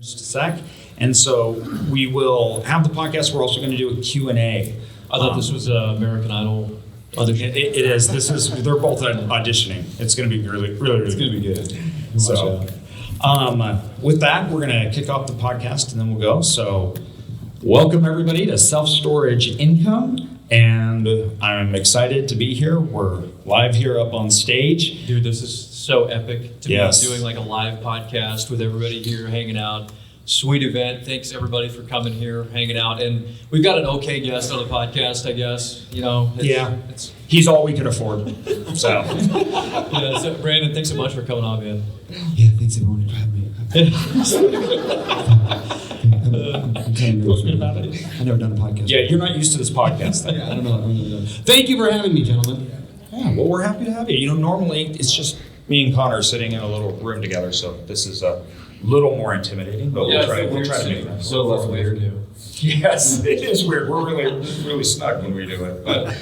just a sec. And so we will have the podcast. We're also going to do a Q&A. I thought this was American Idol audition. It is. They're both auditioning. It's going to be really It's going to be good. So, with that, we're going to kick off the podcast and then we'll go. So, welcome everybody to Self-Storage Income. And I'm excited to be here. We're live here up on stage. Dude, this is so epic to Yes. be doing like a live podcast with everybody here hanging out. Sweet event. Thanks everybody for coming here, hanging out. And we've got an okay guest on the podcast, I guess. You know, He's all we could afford. So, yeah, so Brandon, thanks so much for coming on, man. Yeah, thanks everyone for having me. I'm kind of nervous about it. I've never done a podcast. yeah, you're not used to this podcast thing. Yeah, I don't know. Thank you for having me, gentlemen. Yeah, well, we're happy to have you. You know, normally it's just me and Connor sitting in a little room together, so this is a little more intimidating, but we'll try to make it nice. So less weird. Yes, it is weird. We're really snug when we do it. But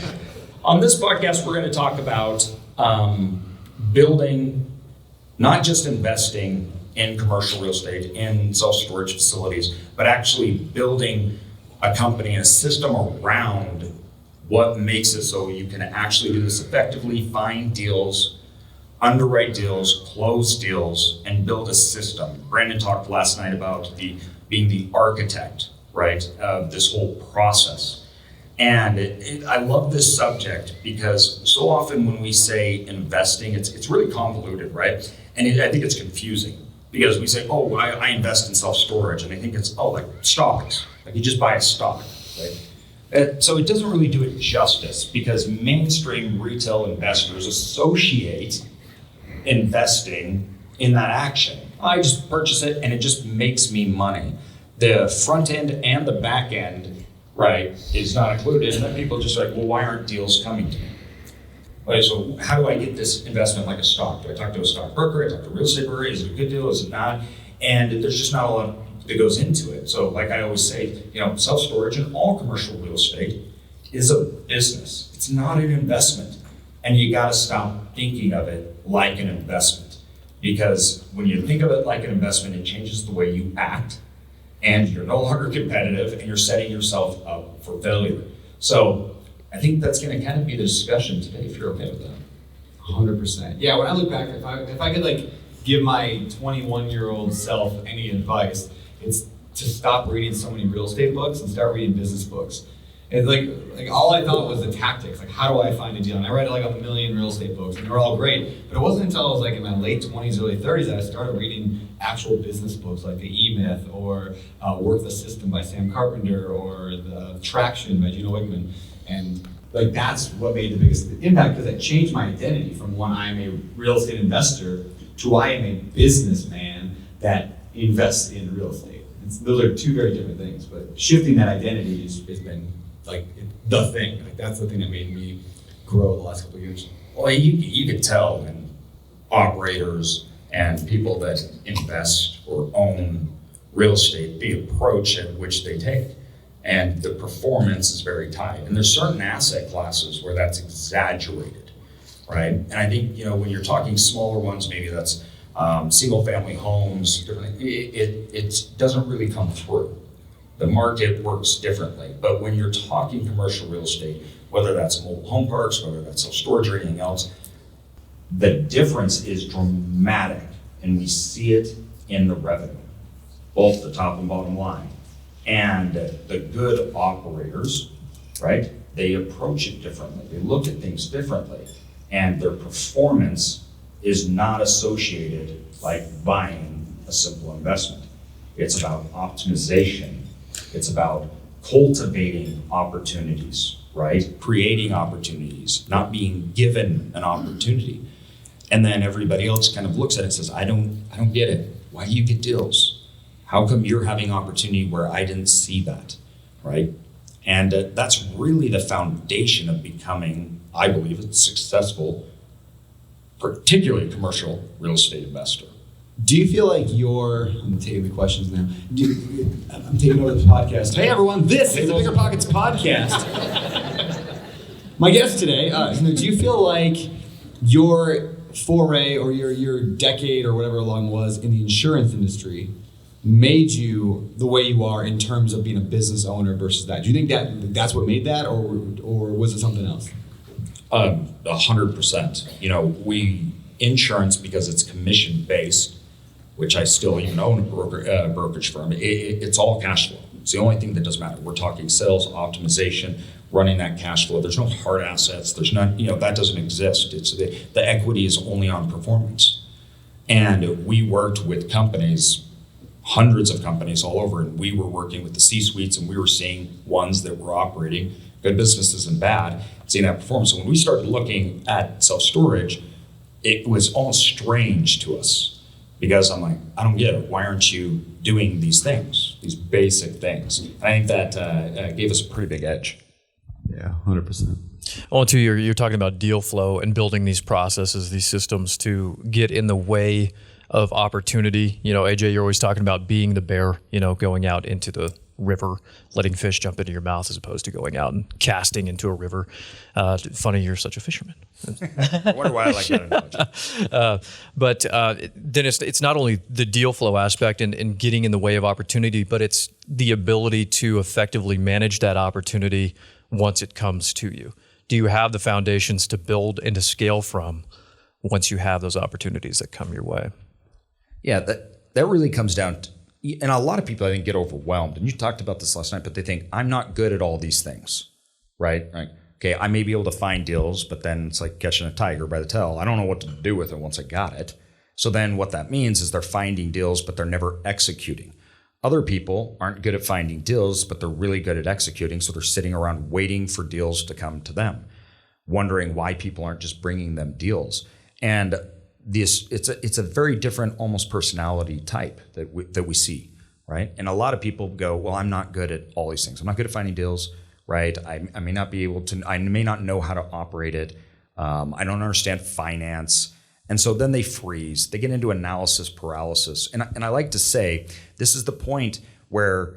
on this podcast, we're going to talk about building, not just investing in commercial real estate, in self-storage facilities, but actually building a company and a system around what makes it so you can actually do this effectively, find deals, underwrite deals, close deals, and build a system. Brandon talked last night about being the architect, right, of this whole process. And I love this subject because so often when we say investing, it's really convoluted, right? And I think it's confusing because we say, oh, I invest in self-storage, and I think it's, like stocks. Like you just buy a stock, right? So it doesn't really do it justice because mainstream retail investors associate investing in that action. I just purchase it and it just makes me money. The front end and the back end, right, is not included. And then people just like, well, why aren't deals coming to me? Okay, so how do I get this investment like a stock? Do I talk to a stockbroker? I talk to a real estate broker? Is it a good deal? Is it not? And there's just not a lot that goes into it. So like I always say, self-storage and all commercial real estate is a business. It's not an investment. And you got to stop thinking of it like an investment. Because when you think of it like an investment, it changes the way you act. And you're no longer competitive and you're setting yourself up for failure. So I think that's going to kind of be the discussion today, if you're okay with that. 100%. Yeah, when I look back, if I could give my 21-year-old self any advice, it's to stop reading so many real estate books and start reading business books. And like all I thought was the tactics, like how do I find a deal? And I read like a million real estate books and they were all great, but it wasn't until I was like in my late 20s, early 30s that I started reading actual business books like The E-Myth or Work the System by Sam Carpenter or The Traction by Gino Wickman. And like that's what made the biggest impact because it changed my identity from when I'm a real estate investor to I am a businessman that invests in real estate. Those are two very different things, but shifting that identity has been like the thing. Like that's the thing that made me grow the last couple of years. Well, you could tell when operators and people that invest or own real estate, the approach at which they take. And the performance is very tight. And there's certain asset classes where that's exaggerated, right? And I think, when you're talking smaller ones, maybe that's single family homes, it doesn't really come through. The market works differently. But when you're talking commercial real estate, whether that's mobile home parks, whether that's self-storage or anything else, the difference is dramatic. And we see it in the revenue, both the top and bottom line. And the good operators, right, they approach it differently. They look at things differently. And their performance is not associated like buying a simple investment. It's about optimization. It's about cultivating opportunities, right? Creating opportunities, not being given an opportunity. And then everybody else kind of looks at it and says, I don't get it. Why do you get deals? How come you're having opportunity where I didn't see that, right? And that's really the foundation of becoming, I believe, a successful, particularly commercial real estate investor. Do you feel like I'm taking the questions now. I'm taking over this podcast. Hey everyone, this is the Bigger Pockets podcast. My guest today, do you feel like your foray or your decade or whatever long was in the insurance industry made you the way you are in terms of being a business owner versus that? Do you think that that's what made that, or was it something else? 100%. You know, insurance, because it's commission based, which I still even own a brokerage firm, it's all cash flow. It's the only thing that does matter. We're talking sales optimization, running that cash flow. There's no hard assets. There's not, that doesn't exist. It's the equity is only on performance. And we worked with companies, hundreds of companies all over, and we were working with the C-suites, and we were seeing ones that were operating, good businesses and bad, seeing that performance. So when we started looking at self-storage, it was almost strange to us, because I'm like, I don't get it. Why aren't you doing these things, these basic things? And I think that gave us a pretty big edge. Yeah, 100%. Well, too, you're talking about deal flow and building these processes, these systems to get in the way of opportunity. AJ, you're always talking about being the bear, going out into the river, letting fish jump into your mouth as opposed to going out and casting into a river. Funny, you're such a fisherman. I wonder why I like that analogy. But then it's not only the deal flow aspect and getting in the way of opportunity, but it's the ability to effectively manage that opportunity once it comes to you. Do you have the foundations to build and to scale from once you have those opportunities that come your way? Yeah, that really comes down to, and a lot of people I think get overwhelmed, and you talked about this last night, but they think, I'm not good at all these things, right? Okay, I may be able to find deals, but then it's like catching a tiger by the tail. I don't know what to do with it once I got it. So then what that means is they're finding deals, but they're never executing. Other people aren't good at finding deals, but they're really good at executing. So they're sitting around waiting for deals to come to them, wondering why people aren't just bringing them deals. And it's a very different almost personality type that we see, right? And a lot of people go, well, I'm not good at all these things. I'm not good at finding deals, right? I may not be able to, I may not know how to operate it. I don't understand finance. And so then they freeze. They get into analysis paralysis. And I like to say, this is the point where,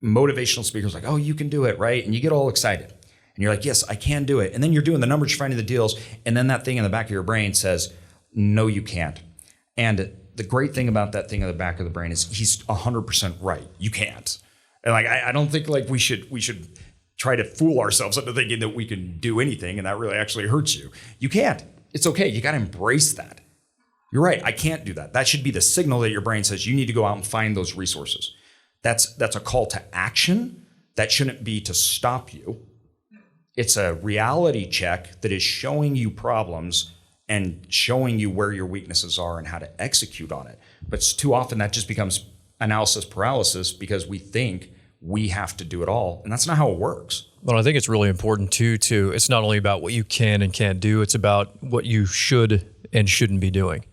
motivational speakers are like, oh, you can do it, right? And you get all excited. And you're like, yes, I can do it. And then you're doing the numbers, you're finding the deals. And then that thing in the back of your brain says, no, you can't. And the great thing about that thing in the back of the brain is he's 100% right. You can't. And I don't think we should try to fool ourselves into thinking that we can do anything, and that really actually hurts you. You can't. It's okay. You got to embrace that. You're right. I can't do that. That should be the signal that your brain says you need to go out and find those resources. That's a call to action. That shouldn't be to stop you. It's a reality check that is showing you problems and showing you where your weaknesses are and how to execute on it. But too often that just becomes analysis paralysis because we think we have to do it all. And that's not how it works. Well, I think it's really important too, it's not only about what you can and can't do, it's about what you should and shouldn't be doing.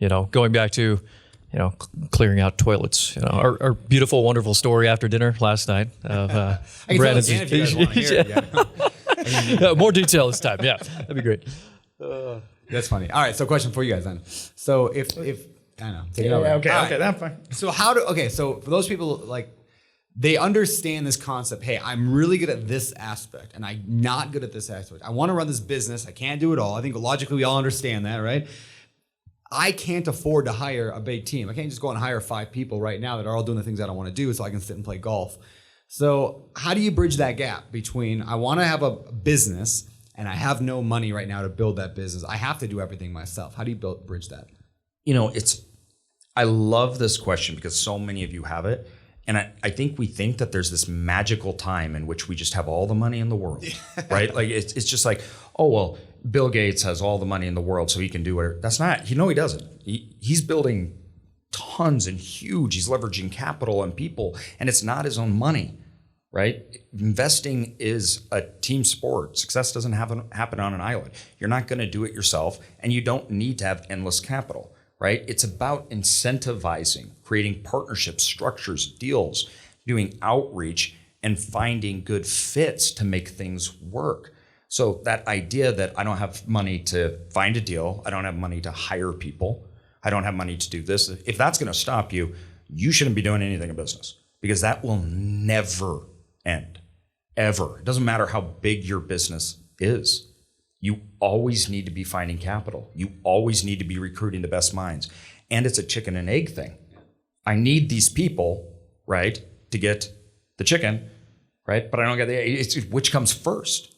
Going back to, clearing out toilets. Our beautiful, wonderful story after dinner last night of Brandon's. If you guys want to hear it, yeah. More detail this time. Yeah, that'd be great. That's funny. All right, so question for you guys then. So if I know, take it over. Okay, All okay, that's fine. So so for those people they understand this concept. Hey, I'm really good at this aspect and I'm not good at this aspect. I want to run this business. I can't do it all. I think logically we all understand that, right? I can't afford to hire a big team. I can't just go and hire 5 people right now that are all doing the things that I want to do so I can sit and play golf. So how do you bridge that gap between I want to have a business and I have no money right now to build that business? I have to do everything myself. How do you bridge that? I love this question because so many of you have it. And I think we think that there's this magical time in which we just have all the money in the world, right? It's just like, oh, well, Bill Gates has all the money in the world so he can do whatever. That's not, he doesn't. He's building tons and huge. He's leveraging capital and people, and it's not his own money, right? Investing is a team sport. Success doesn't happen on an island. You're not going to do it yourself, and you don't need to have endless capital. Right? It's about incentivizing, creating partnerships, structures, deals, doing outreach, and finding good fits to make things work. So that idea that I don't have money to find a deal, I don't have money to hire people, I don't have money to do this, if that's going to stop you, you shouldn't be doing anything in business because that will never end, ever. It doesn't matter how big your business is. You always need to be finding capital. You always need to be recruiting the best minds. And it's a chicken and egg thing. I need these people, right, to get the chicken, right? But I don't get the egg. It's which comes first.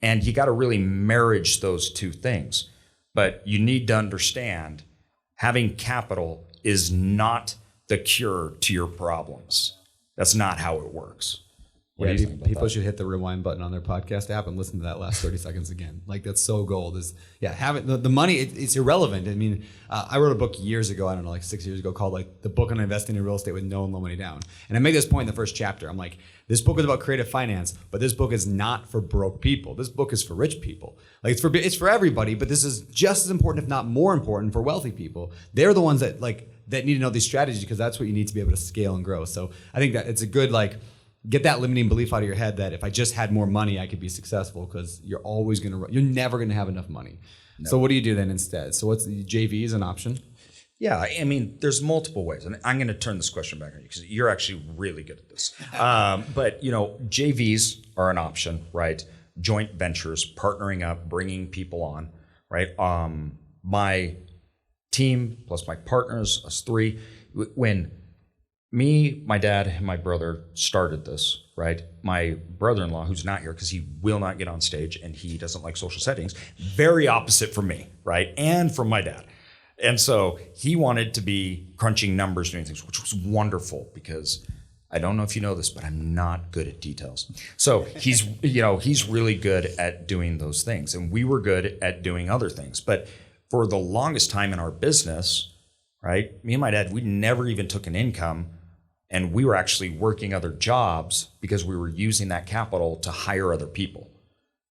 And you got to really marriage those two things. But you need to understand having capital is not the cure to your problems. That's not how it works. What do you think about people that? should hit the rewind button on their podcast app and listen to that last 30 seconds again. Like, that's so gold. Having the money, it's irrelevant. I mean, I wrote a book years ago, I don't know, like 6 years ago, called like The Book on Investing in Real Estate with No and Low Money Down. And I made this point in the first chapter. I'm like, this book is about creative finance, but this book is not for broke people. This book is for rich people. Like, it's for everybody, but this is just as important, if not more important, for wealthy people. They're the ones that need to know these strategies, because that's what you need to be able to scale and grow. So I think that it's a good, get that limiting belief out of your head that if I just had more money, I could be successful, because you're never going to have enough money. No. So what do you do then instead? So what's the JV is an option? Yeah, I mean, there's multiple ways. And I'm going to turn this question back on you because you're actually really good at this. But, JVs are an option, right? Joint ventures, partnering up, bringing people on, right? My team plus my partners, us three, when me, my dad, and my brother started this, right? My brother-in-law, who's not here because he will not get on stage and he doesn't like social settings, very opposite from me, right? And from my dad. And so he wanted to be crunching numbers, doing things, which was wonderful because I don't know if you know this, but I'm not good at details. So he's really good at doing those things. And we were good at doing other things. But for the longest time in our business, right, me and my dad, we never even took an income. And we were actually working other jobs because we were using that capital to hire other people.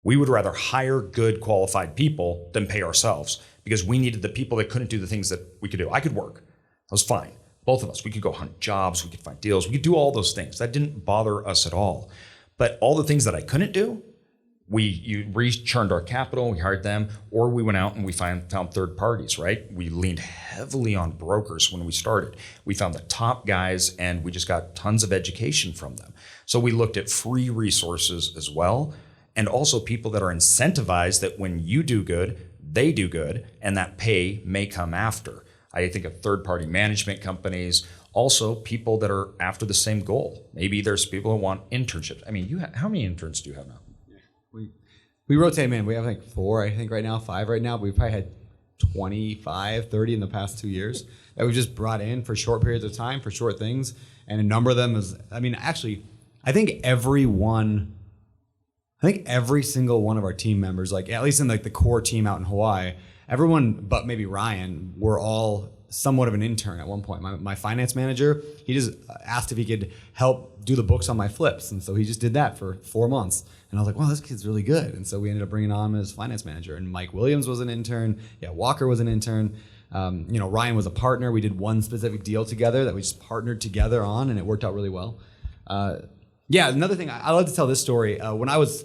We would rather hire good, qualified people than pay ourselves because we needed the people that couldn't do the things that we could do. I could work. That was fine. Both of us. We could go hunt jobs. We could find deals. We could do all those things. That didn't bother us at all. But all the things that I couldn't do, we re-churned our capital, we hired them, or we went out and we found third parties, right? We leaned heavily on brokers when we started. We found the top guys and we just got tons of education from them. So we looked at free resources as well, and also people that are incentivized that when you do good, they do good, and that pay may come after. I think of third-party management companies, also people that are after the same goal. Maybe there's people who want internships. I mean, how many interns do you have now? We rotate them in. We have like 4, I think right now, 5 right now. But we've probably had 25, 30 in the past 2 years that we've just brought in for short periods of time, for short things. And a number of them is, actually, I think every single one of our team members, like at least in like the core team out in Hawaii, everyone but maybe Ryan were all somewhat of an intern at one point. My finance manager, he just asked if he could help do the books on my flips. And so he just did that for 4 months. And I was like, wow, this kid's really good. And so we ended up bringing on him as finance manager. And Mike Williams was an intern. Yeah, Walker was an intern. Ryan was a partner. We did one specific deal together that we just partnered together on, and it worked out really well. Another thing, I love to tell this story. When I was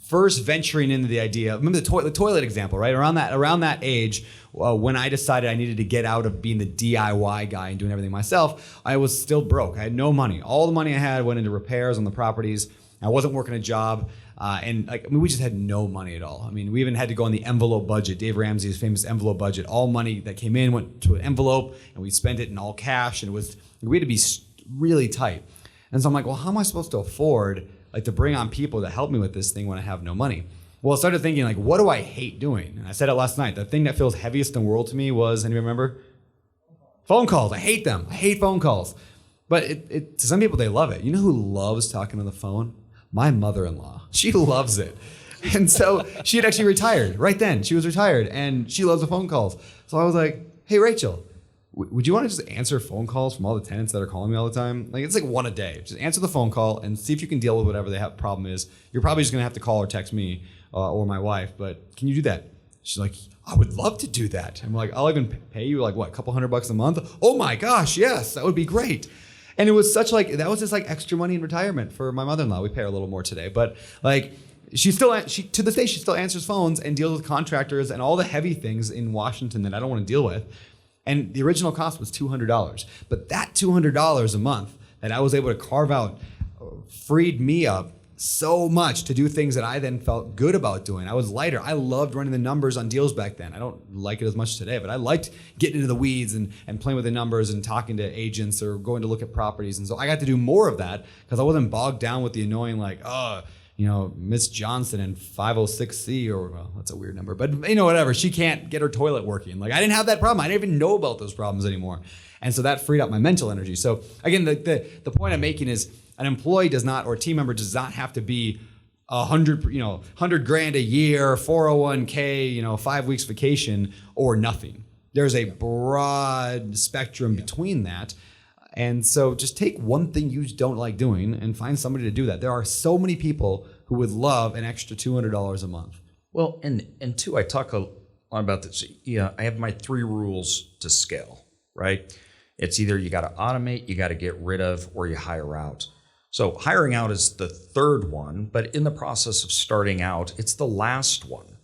first venturing into the idea, remember the toilet example, right? Around that age, when I decided I needed to get out of being the DIY guy and doing everything myself, I was still broke. I had no money. All the money I had went into repairs on the properties. I wasn't working a job, we just had no money at all. I mean, we even had to go on the envelope budget, Dave Ramsey's famous envelope budget. All money that came in went to an envelope, and we spent it in all cash, and we had to be really tight. And so I'm like, well, how am I supposed to afford to bring on people to help me with this thing when I have no money? Well, I started thinking, what do I hate doing? And I said it last night. The thing that feels heaviest in the world to me was, anyone remember? Phone calls. I hate them. I hate phone calls. But to some people, they love it. You know who loves talking on the phone? My mother-in-law. She loves it. And so she had actually retired right then. She was retired, and she loves the phone calls. So I was like, hey, Rachel, would you want to just answer phone calls from all the tenants that are calling me all the time? It's like one a day. Just answer the phone call and see if you can deal with whatever the problem is. You're probably just going to have to call or text me or my wife, but can you do that? She's like, I would love to do that. I'm like, I'll even pay you a couple $100 a month? Oh my gosh, yes, that would be great. And it was that was just extra money in retirement for my mother-in-law. We pay her a little more today, but she to this day, she still answers phones and deals with contractors and all the heavy things in Washington that I don't want to deal with. And the original cost was $200. But that $200 a month that I was able to carve out freed me up so much to do things that I then felt good about doing. I was lighter. I loved running the numbers on deals back then. I don't like it as much today, but I liked getting into the weeds and playing with the numbers and talking to agents or going to look at properties. And so I got to do more of that because I wasn't bogged down with the annoying, like, Miss Johnson in 506C, or, well, that's a weird number, but whatever. She can't get her toilet working. Like, I didn't have that problem. I didn't even know about those problems anymore. And so that freed up my mental energy. So again, the point I'm making is an employee does not, or a team member does not have to be 100 grand a year, 401k, 5 weeks vacation, or nothing. There's a broad spectrum between that. And so just take one thing you don't like doing and find somebody to do that. There are so many people who would love an extra $200 a month. Well, and two, I talk a lot about this. Yeah, I have my 3 rules to scale, right? It's either you got to automate, you got to get rid of, or you hire out. So hiring out is the 3rd one, but in the process of starting out, it's the last one,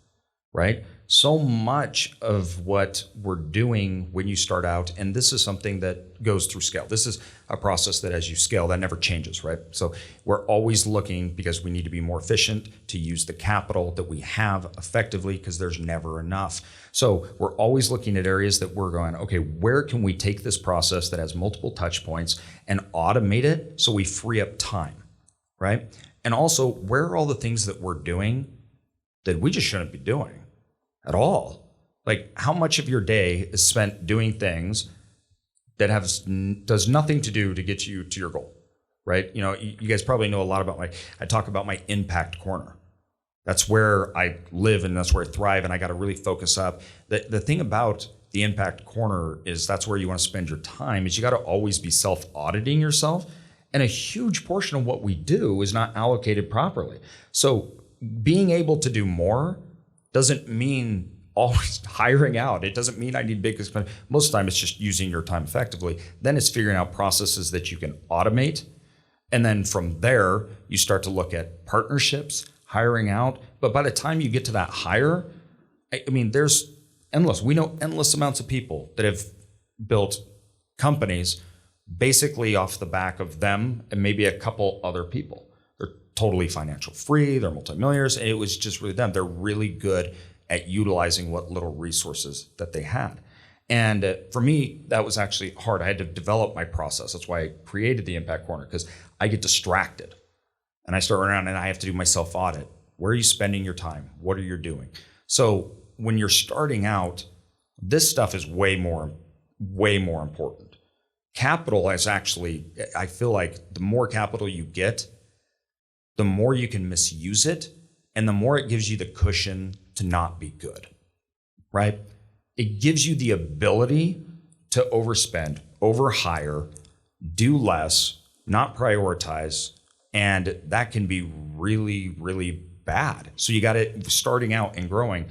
right? So much of what we're doing when you start out, and this is something that goes through scale. This is a process that as you scale, that never changes, right? So we're always looking, because we need to be more efficient, to use the capital that we have effectively, because there's never enough. So we're always looking at areas that we're going, okay, where can we take this process that has multiple touch points and automate it so we free up time, right? And also, where are all the things that we're doing that we just shouldn't be doing at all? Like, how much of your day is spent doing things that does nothing to do to get you to your goal, right? You guys probably know a lot about I talk about my impact corner. That's where I live and that's where I thrive, and I got to really focus up. The thing about the impact corner is that's where you want to spend your time, is you got to always be self-auditing yourself. And a huge portion of what we do is not allocated properly. So being able to do more doesn't mean always hiring out. It doesn't mean I need big expense. Most of the time it's just using your time effectively. Then it's figuring out processes that you can automate. And then from there, you start to look at partnerships, hiring out. But by the time you get to that hire, I mean, there's endless. We know endless amounts of people that have built companies basically off the back of them and maybe a couple other people. They're totally financial free, they're multimillionaires, and it was just really them. They're really good at utilizing what little resources that they had. And for me, that was actually hard. I had to develop my process. That's why I created the Impact Corner, because I get distracted and I start around and I have to do my self-audit. Where are you spending your time? What are you doing? So when you're starting out, this stuff is way more important. Capital is actually, I feel like the more capital you get, the more you can misuse it, and the more it gives you the cushion to not be good, right? It gives you the ability to overspend, overhire, do less, not prioritize, and that can be really, really bad. So you got to, starting out and growing,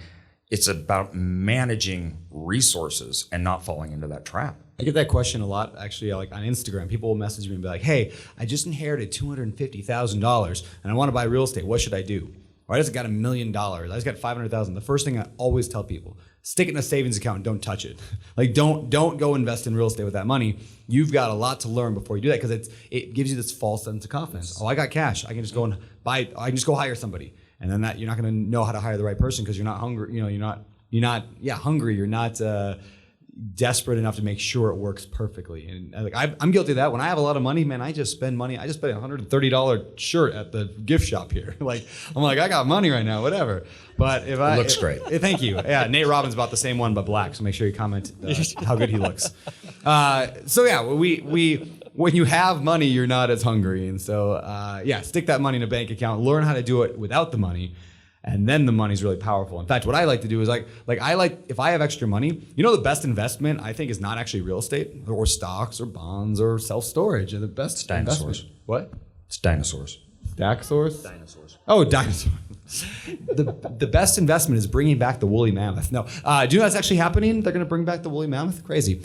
it's about managing resources and not falling into that trap. I get that question a lot, actually, like on Instagram. People will message me and be like, hey, I just inherited $250,000 and I want to buy real estate. What should I do? Or I just got $1 million. I just got $500,000. The first thing I always tell people, stick it in a savings account and don't touch it. Like, don't go invest in real estate with that money. You've got a lot to learn before you do that, because it gives you this false sense of confidence. Oh, I got cash. I can just go and buy. I can just go hire somebody. And then that you're not going to know how to hire the right person because you're not hungry. You're not hungry. You're not desperate enough to make sure it works perfectly. And like I'm guilty of that. When I have a lot of money, man, I just spend money. I just spent a $130 shirt at the gift shop here. Like I'm like, I got money right now, whatever. But if it looks great. Thank you. Yeah, Nate Robbins bought the same one but black. So make sure you comment how good he looks. So yeah, we when you have money, you're not as hungry. And so stick that money in a bank account. Learn how to do it without the money. And then the money's really powerful. In fact, what I like to do is if I have extra money, the best investment I think is not actually real estate or stocks or bonds or self-storage. The best dinosaurs. Investment. What? It's dinosaurs. Dinosaurs? Dinosaurs. Oh, dinosaurs. The best investment is bringing back the woolly mammoth. No, do you know that's actually happening? They're going to bring back the woolly mammoth? Crazy.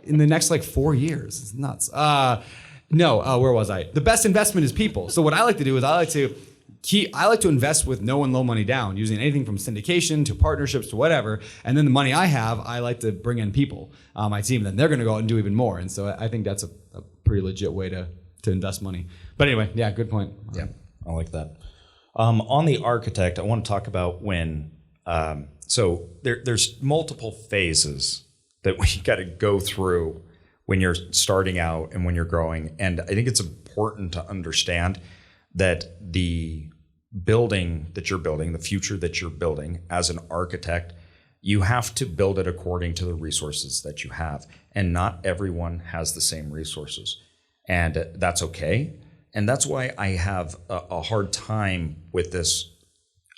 In the next 4 years. It's nuts. Where was I? The best investment is people. So what I like to do is I like to invest with no and low money down, using anything from syndication to partnerships to whatever. And then the money I have, I like to bring in people, my team, and then they're going to go out and do even more. And so I think that's a pretty legit way to invest money. But anyway, yeah, good point. Yeah. I like that. On the architect, I want to talk about when, so there's multiple phases that we got to go through when you're starting out and when you're growing. And I think it's important to understand that the building that you're building, the future that you're building as an architect, you have to build it according to the resources that you have. And not everyone has the same resources. And that's okay. And that's why I have a hard time with this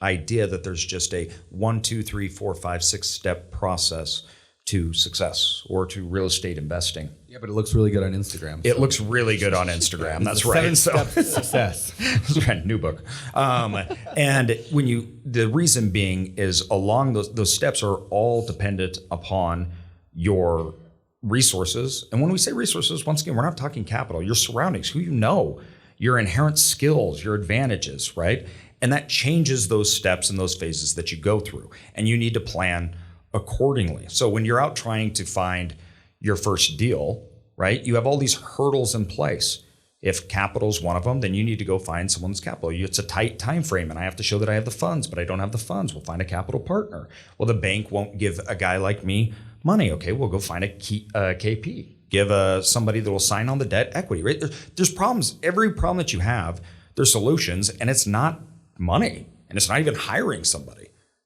idea that there's just a 1, 2, 3, 4, 5, 6 step process to success or to real estate investing. Yeah, but it looks really good on Instagram. It looks really good on Instagram. That's The right. 7 steps to success. That's right, new book. And the reason being is along those steps are all dependent upon your resources. And when we say resources, once again, we're not talking capital, your surroundings, who you know, your inherent skills, your advantages, right? And that changes those steps and those phases that you go through. And you need to plan accordingly. So when you're out trying to find your first deal, right, you have all these hurdles in place. If capital is one of them, then you need to go find someone's capital. It's a tight time frame, and I have to show that I have the funds, but I don't have the funds. We'll find a capital partner. Well, the bank won't give a guy like me money. Okay, we'll go find a KP. Give somebody that will sign on the debt equity. Right? There's problems. Every problem that you have, there's solutions, and it's not money, and it's not even hiring somebody.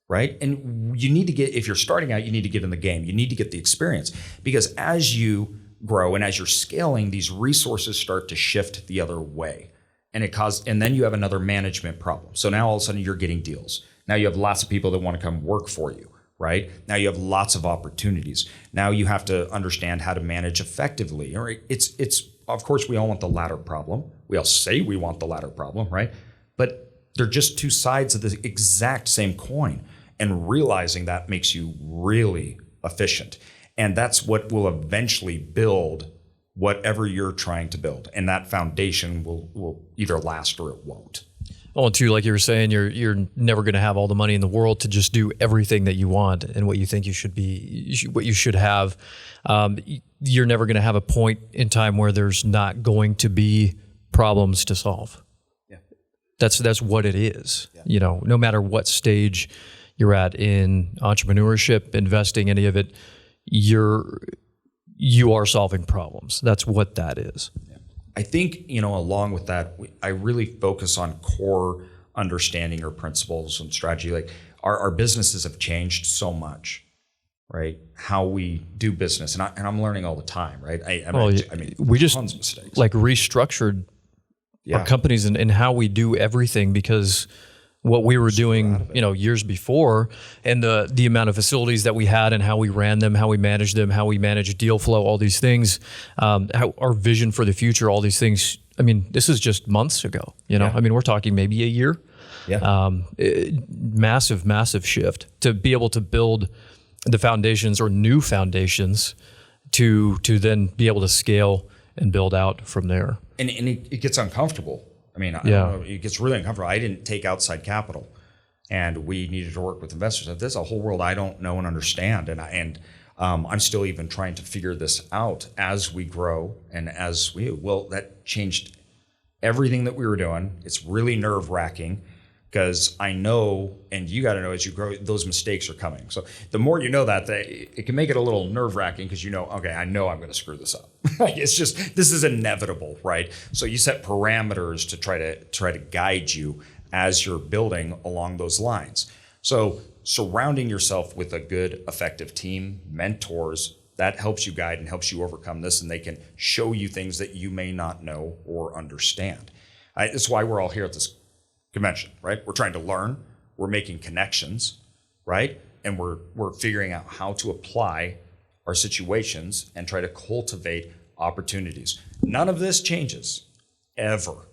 Right? And you need to get, if you're starting out, you need to get in the game. You need to get the experience, because as you grow and as you're scaling, these resources start to shift the other way. And then you have another management problem. So now all of a sudden you're getting deals. Now you have lots of people that want to come work for you, right? Now you have lots of opportunities. Now you have to understand how to manage effectively. Right? It's of course we all want the latter problem. We all say we want the latter problem, right? But they're just two sides of the exact same coin. And realizing that makes you really efficient. And that's what will eventually build whatever you're trying to build. And that foundation will either last or it won't. Oh, and too, like you were saying, you're never going to have all the money in the world to just do everything that you want and what you think you should be, what you should have. You're never going to have a point in time where there's not going to be problems to solve. Yeah. That's what it is. Yeah. You know, no matter what stage you're at in entrepreneurship, investing, any of it, you are solving problems. That's what that is. Yeah. I think, along with that, I really focus on core understanding or principles and strategy. Like our businesses have changed so much, right? How we do business, and I'm learning all the time, right? I mean, we just tons of mistakes. like restructured our companies and how we do everything, because what we were doing, years before, and the amount of facilities that we had and how we ran them, how we managed them, how we managed deal flow, all these things, how our vision for the future, all these things. I mean, this is just months ago, I mean, we're talking maybe a year. Yeah. Massive, massive shift to be able to build the foundations or new foundations to then be able to scale and build out from there. And it gets uncomfortable. I mean, I don't know, it gets really uncomfortable. I didn't take outside capital, and we needed to work with investors. There's a whole world I don't know and understand, and I'm still even trying to figure this out as we grow and as that changed everything that we were doing. It's really nerve-wracking, because I know, and you got to know as you grow, those mistakes are coming. So the more you know that, it can make it a little nerve-wracking, because okay, I know I'm going to screw this up. It's just, this is inevitable, right? So you set parameters to try to guide you as you're building along those lines. So surrounding yourself with a good, effective team, mentors, that helps you guide and helps you overcome this, and they can show you things that you may not know or understand. That's why we're all here at this convention, right? We're trying to learn, we're making connections, right? And we're figuring out how to apply our situations and try to cultivate opportunities. None of this changes, ever.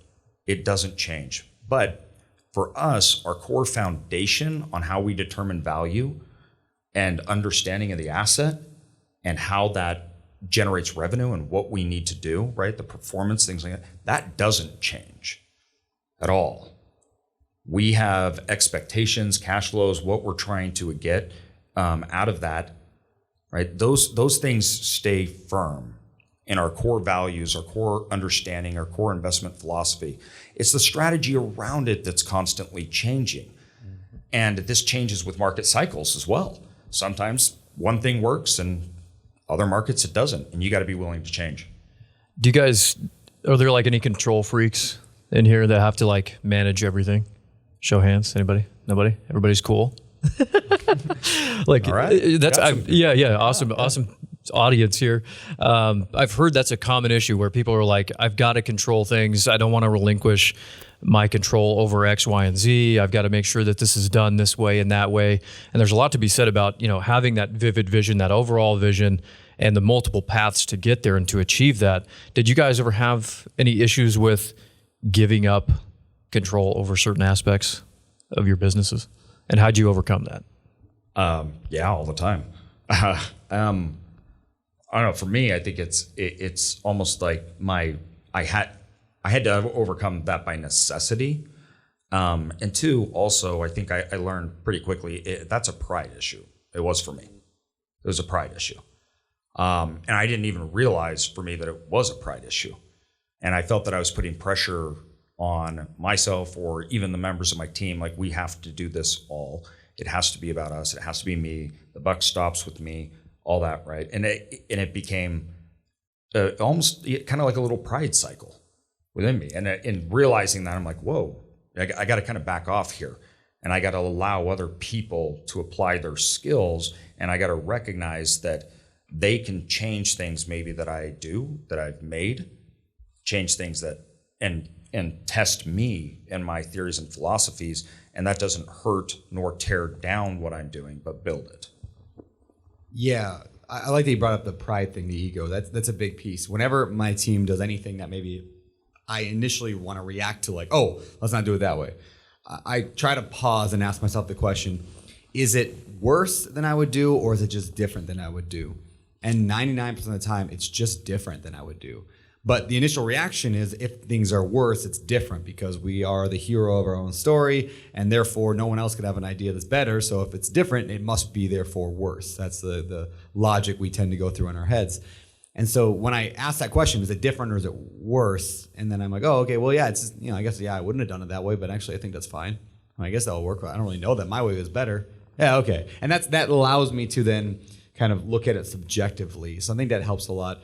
It doesn't change. But for us, our core foundation on how we determine value and understanding of the asset and how that generates revenue and what we need to do, right? The performance, things like that, that doesn't change at all. We have expectations, cash flows, what we're trying to get out of that, right? Those things stay firm. and our core values, our core understanding, our core investment philosophy. It's the strategy around it that's constantly changing. And this changes with market cycles as well. Sometimes one thing works and other markets it doesn't, and you got to be willing to change. Do you guys, are there like any control freaks in here that have to like manage everything? Show hands. Anybody? Nobody? Everybody's cool. Like All right. that's awesome audience here. I've heard that's a common issue where people are like, I've got to control things. I don't want to relinquish my control over X, Y, and Z. I've got to make sure that this is done this way and that way. And there's a lot to be said about, you know, having that vivid vision, that overall vision, and the multiple paths to get there and to achieve that. Did you guys ever have any issues with giving up control over certain aspects of your businesses? And how'd you overcome that? Yeah, all the time. I don't know. For me, I think it's almost like I had to overcome that by necessity. And two, also, I think I learned pretty quickly that's a pride issue. It was for me. It was a pride issue. And I didn't even realize for me that it was a pride issue. And I felt that I was putting pressure on myself or even the members of my team. Like, we have to do this all. It has to be about us. It has to be me. The buck stops with me, all that, right? And it became almost kind of like a little pride cycle within me. And in realizing that, I'm like, whoa, I got to kind of back off here. And I got to allow other people to apply their skills. And I got to recognize that they can change things maybe that I do, that I've made, change things that, and test me and my theories and philosophies. And that doesn't hurt nor tear down what I'm doing, but build it. Yeah, I like that you brought up the pride thing, the ego. That's a big piece. Whenever my team does anything that maybe I initially want to react to, like, oh, let's not do it that way, I try to pause and ask myself the question, is it worse than I would do, or is it just different than I would do? And 99% of the time, it's just different than I would do. But the initial reaction is, if things are worse, it's different because we are the hero of our own story, and therefore no one else could have an idea that's better. So if it's different, it must be therefore worse. That's the logic we tend to go through in our heads. And so when I ask that question, is it different or is it worse? And then I'm like, oh, okay, well, yeah, it's, you know, I guess, yeah, I wouldn't have done it that way, but actually I think that's fine. I guess that'll work. I don't really know that my way was better. Yeah, okay. And that allows me to then kind of look at it subjectively. So I think that helps a lot.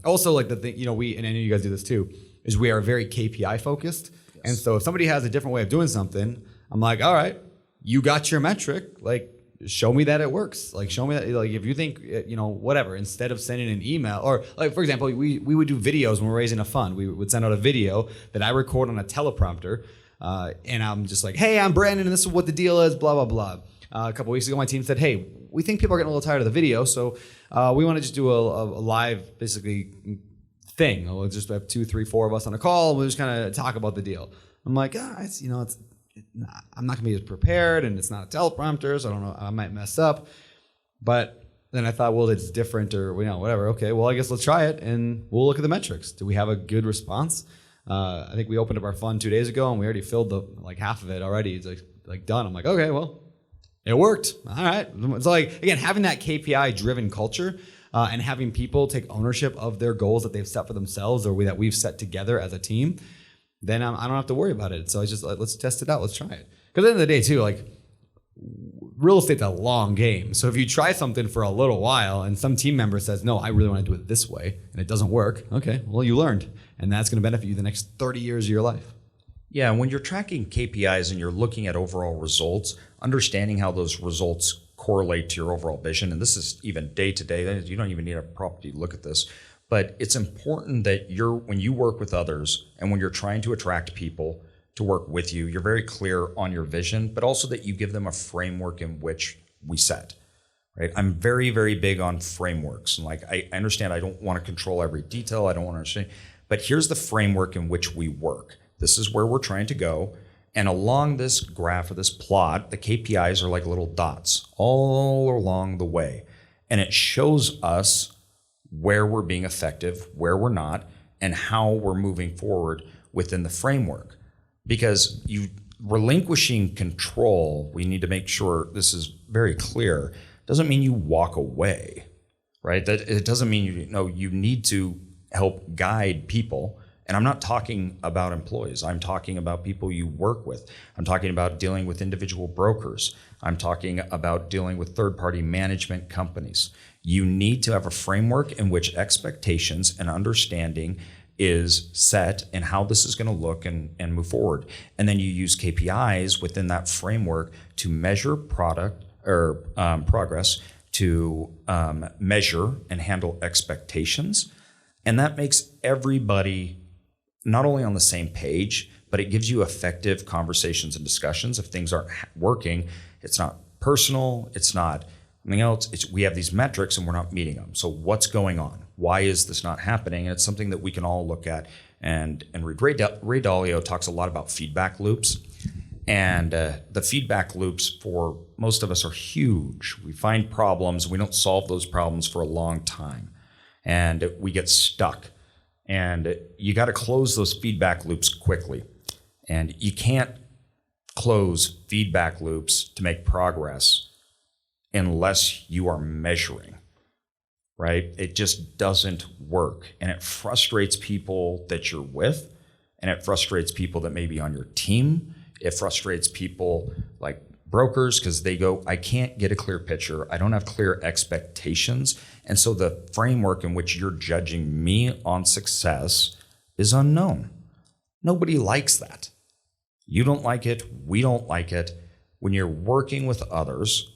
Also, like the thing, you know, and I know you guys do this too, is we are very KPI focused. Yes. And so if somebody has a different way of doing something, I'm like, all right, you got your metric, like, show me that it works. Like, show me that, like, if you think, you know, whatever, instead of sending an email, or like, for example, we would do videos when we're raising a fund. We would send out a video that I record on a teleprompter. And I'm just like, hey, I'm Brandon, and this is what the deal is, blah, blah, blah. A couple weeks ago, my team said, hey, we think people are getting a little tired of the video, so we want to just do a live, basically, thing. We'll just have 2, 3, 4 of us on a call, and we'll just kind of talk about the deal. I'm like, I'm not going to be as prepared, and it's not a teleprompter, so I don't know, I might mess up. But then I thought, well, it's different, or, you know, whatever. Okay, well, I guess let's try it, and we'll look at the metrics. Do we have a good response? I think we opened up our fund 2 days ago, and we already filled half of it already. It's like done. I'm like, okay, well, it worked. All right. So, like, again, having that KPI driven culture and having people take ownership of their goals that they've set for themselves, or that we've set together as a team, then I don't have to worry about it. So it's just like, let's test it out. Let's try it. Because at the end of the day, too, like, real estate's a long game. So if you try something for a little while and some team member says, no, I really want to do it this way, and it doesn't work, okay, well, you learned. And that's going to benefit you the next 30 years of your life. Yeah, when you're tracking KPIs and you're looking at overall results, understanding how those results correlate to your overall vision, and this is even day to day, you don't even need a property to look at this, but it's important that when you work with others and when you're trying to attract people to work with you, you're very clear on your vision, but also that you give them a framework in which we set. Right? I'm very, very big on frameworks. And like, I understand I don't want to control every detail. I don't want to understand, but here's the framework in which we work. This is where we're trying to go. And along this graph or this plot, the KPIs are like little dots all along the way. And it shows us where we're being effective, where we're not, and how we're moving forward within the framework. Because relinquishing control, we need to make sure this is very clear, doesn't mean you walk away, right? That it doesn't mean you need to help guide people. And I'm not talking about employees. I'm talking about people you work with. I'm talking about dealing with individual brokers. I'm talking about dealing with third-party management companies. You need to have a framework in which expectations and understanding is set and how this is going to look and move forward. And then you use KPIs within that framework to measure product or progress, to measure and handle expectations. And that makes everybody not only on the same page, but it gives you effective conversations and discussions. If things aren't working, it's not personal, it's not something else. We have these metrics and we're not meeting them. So what's going on? Why is this not happening? And it's something that we can all look at and read. Ray Dalio talks a lot about feedback loops. And the feedback loops for most of us are huge. We find problems, we don't solve those problems for a long time. And we get stuck. And you got to close those feedback loops quickly. And you can't close feedback loops to make progress unless you are measuring, right? It just doesn't work. And it frustrates people that you're with, and it frustrates people that may be on your team. It frustrates people like brokers because they go, I can't get a clear picture. I don't have clear expectations. And so the framework in which you're judging me on success is unknown. Nobody likes that. You don't like it. We don't like it. When you're working with others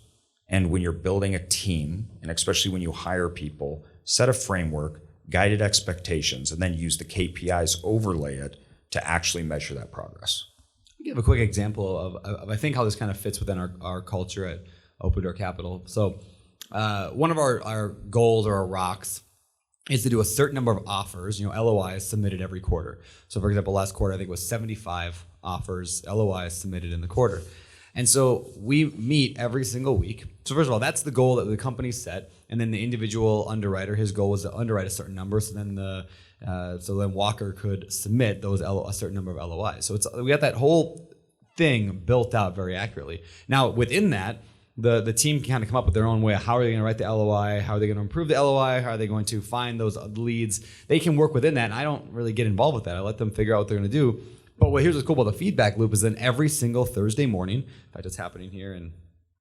and when you're building a team, and especially when you hire people, set a framework, guided expectations, and then use the KPIs, overlay it to actually measure that progress. I'll give a quick example of I think how this kind of fits within our culture at Open Door Capital. So one of our goals or our rocks is to do a certain number of offers, LOIs submitted every quarter. So for example, last quarter, I think it was 75 offers, LOIs submitted in the quarter. And so we meet every single week. So first of all, that's the goal that the company set. And then the individual underwriter, his goal was to underwrite a certain number. So then Walker could submit those a certain number of LOIs. So we got that whole thing built out very accurately. Now within that, the team can kind of come up with their own way. How are they going to write the LOI? How are they going to improve the LOI? How are they going to find those leads? They can work within that, and I don't really get involved with that. I let them figure out what they're going to do. But here's what's cool about the feedback loop is then every single Thursday morning, in fact, it's happening here in,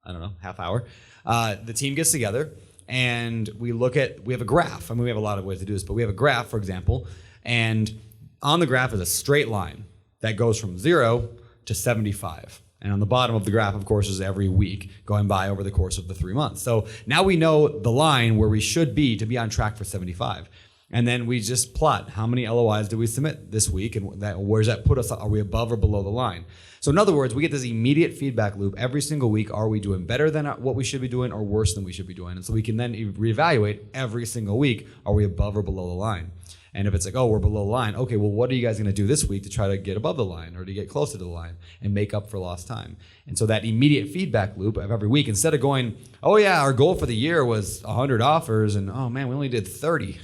I don't know, half hour, the team gets together and we have a graph. I mean, we have a lot of ways to do this, but we have a graph, for example, and on the graph is a straight line that goes from 0 to 75. And on the bottom of the graph, of course, is every week going by over the course of the 3 months. So now we know the line where we should be to be on track for 75. And then we just plot how many LOIs did we submit this week, and where does that put us? Are we above or below the line? So in other words, we get this immediate feedback loop every single week. Are we doing better than what we should be doing or worse than we should be doing? And so we can then reevaluate every single week. Are we above or below the line? And if it's like, oh, we're below the line, okay, well, what are you guys going to do this week to try to get above the line or to get closer to the line and make up for lost time? And so that immediate feedback loop of every week, instead of going, oh, yeah, our goal for the year was 100 offers, and oh, man, we only did 30.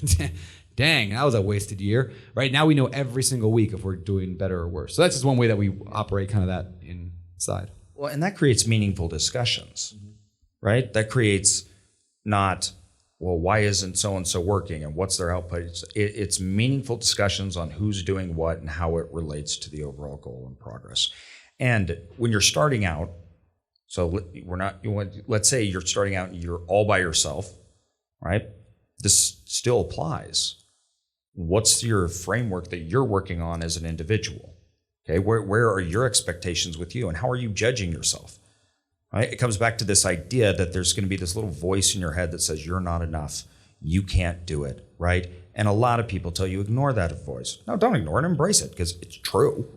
Dang, that was a wasted year. Right now we know every single week if we're doing better or worse. So that's just one way that we operate kind of that inside. Well, and that creates meaningful discussions, right? That creates not, well, why isn't so-and-so working and what's their output? It's meaningful discussions on who's doing what and how it relates to the overall goal and progress. And when you're starting out, so let's say you're starting out and you're all by yourself, right? This still applies. What's your framework that you're working on as an individual? Okay, where are your expectations with you and how are you judging yourself? Right? It comes back to this idea that there's going to be this little voice in your head that says you're not enough, you can't do it, right? And a lot of people tell you ignore that voice. No, don't ignore it, embrace it because it's true,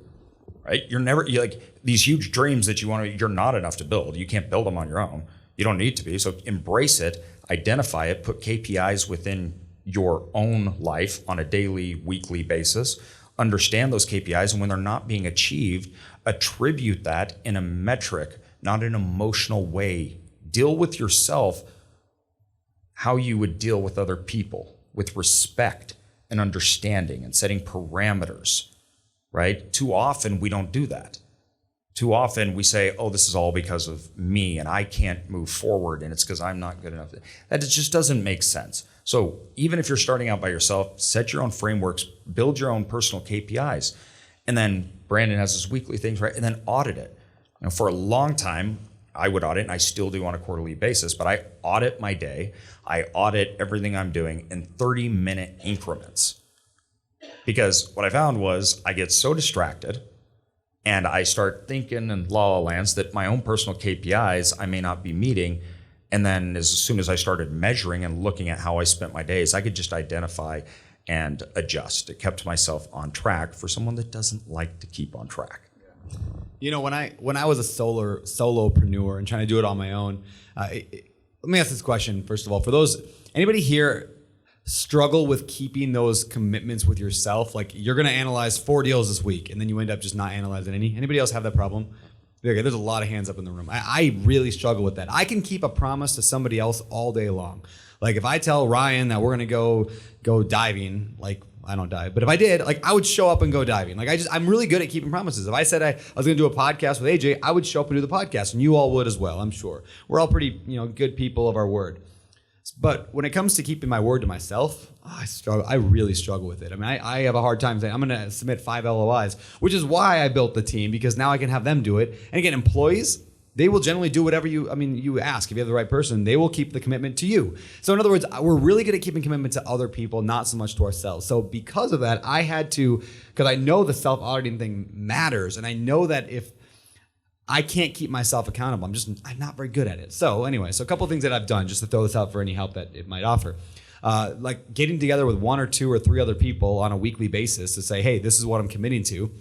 right? You're like these huge dreams that you're not enough to build. You can't build them on your own. You don't need to be. So embrace it, identify it, put KPIs within your own life on a daily, weekly basis. Understand those KPIs, and when they're not being achieved, attribute that in a metric, not an emotional way. Deal with yourself how you would deal with other people, with respect and understanding and setting parameters, right? Too often we don't do that. Too often we say, oh, this is all because of me and I can't move forward and it's because I'm not good enough. That just doesn't make sense. So even if you're starting out by yourself, set your own frameworks, build your own personal KPIs. And then Brandon has his weekly things, right? And then audit it. For a long time, I would audit, and I still do on a quarterly basis, but I audit my day. I audit everything I'm doing in 30-minute increments. Because what I found was I get so distracted and I start thinking in la-la lands that my own personal KPIs I may not be meeting. And then as soon as I started measuring and looking at how I spent my days, I could just identify and adjust. It kept myself on track for someone that doesn't like to keep on track. When I was a solopreneur and trying to do it on my own, let me ask this question first of all. For anybody here struggle with keeping those commitments with yourself? Like you're going to analyze 4 deals this week and then you end up just not analyzing any. Anybody else have that problem? Okay, there's a lot of hands up in the room. I really struggle with that. I can keep a promise to somebody else all day long. Like if I tell Ryan that we're going to go diving, like I don't dive, but if I did, like I would show up and go diving. Like I'm really good at keeping promises. If I said I was going to do a podcast with AJ, I would show up and do the podcast, and you all would as well, I'm sure. We're all pretty, good people of our word. But when it comes to keeping my word to myself, I struggle. I really struggle with it. I mean, I have a hard time saying I'm going to submit 5 LOIs, which is why I built the team, because now I can have them do it. And again, employees, they will generally do whatever you ask. If you have the right person, they will keep the commitment to you. So in other words, we're really good at keeping commitment to other people, not so much to ourselves. So because of that, I had to, because I know the self-auditing thing matters. And I know that if I can't keep myself accountable, I'm not very good at it. So anyway, a couple of things that I've done just to throw this out for any help that it might offer. Like getting together with 1 or 2 or 3 other people on a weekly basis to say, hey, this is what I'm committing to.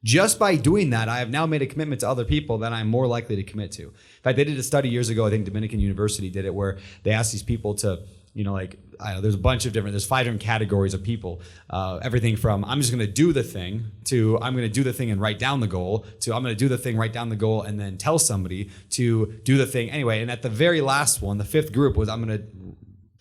Just by doing that, I have now made a commitment to other people that I'm more likely to commit to. In fact, they did a study years ago, I think Dominican University did it, where they asked these people to, there's a bunch of there's 5 different categories of people. Everything from I'm just going to do the thing to I'm going to do the thing and write down the goal to I'm going to do the thing, write down the goal, and then tell somebody to do the thing anyway. And at the very last one, the 5th group was I'm going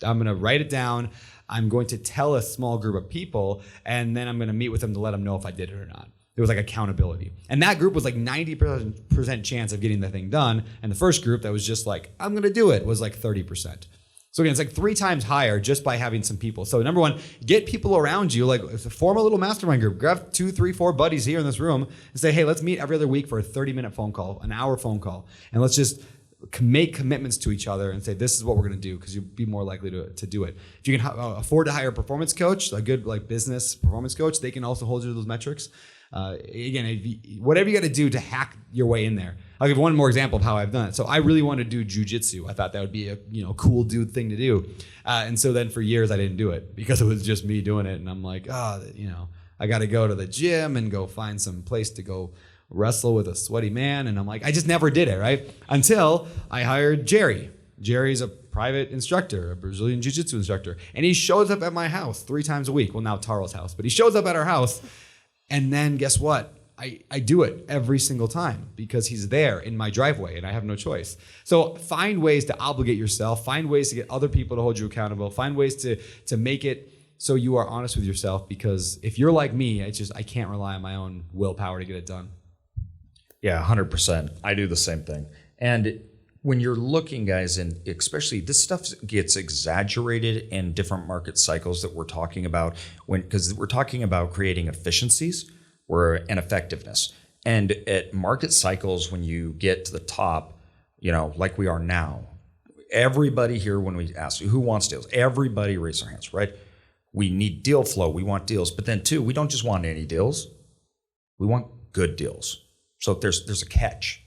to write it down. I'm going to tell a small group of people, and then I'm going to meet with them to let them know if I did it or not. It was like accountability. And that group was like 90% chance of getting the thing done. And the first group that was just like, I'm going to do it, was like 30%. So again, it's like 3 times higher just by having some people. So number 1, get people around you, like form a little mastermind group. Grab 2, 3, 4 buddies here in this room and say, hey, let's meet every other week for a 30-minute phone call, an hour phone call. And let's just make commitments to each other and say, this is what we're going to do, because you'll be more likely to do it. If you can afford to hire a performance coach, a good business performance coach, they can also hold you to those metrics. Again, whatever you got to do to hack your way in there. I'll give one more example of how I've done it. So I really wanted to do jujitsu. I thought that would be a cool dude thing to do. And so then for years I didn't do it because it was just me doing it. And I'm like, I got to go to the gym and go find some place to go wrestle with a sweaty man. And I'm like, I just never did it, right? Until I hired Jerry. Jerry's a private instructor, a Brazilian jiu-jitsu instructor. And he shows up at my house 3 times a week. Well, now Taro's house, but he shows up at our house. And then guess what? I do it every single time because he's there in my driveway and I have no choice. So find ways to obligate yourself, find ways to get other people to hold you accountable, find ways to make it so you are honest with yourself, because if you're like me, I can't rely on my own willpower to get it done. Yeah, 100%. I do the same thing. And when you're looking, guys, and especially this stuff gets exaggerated in different market cycles that we're talking about, because we're talking about creating efficiencies and effectiveness. And at market cycles, when you get to the top, like we are now, everybody here, when we ask who wants deals, everybody raise their hands, right? We need deal flow. We want deals. But then too, we don't just want any deals. We want good deals. So there's a catch.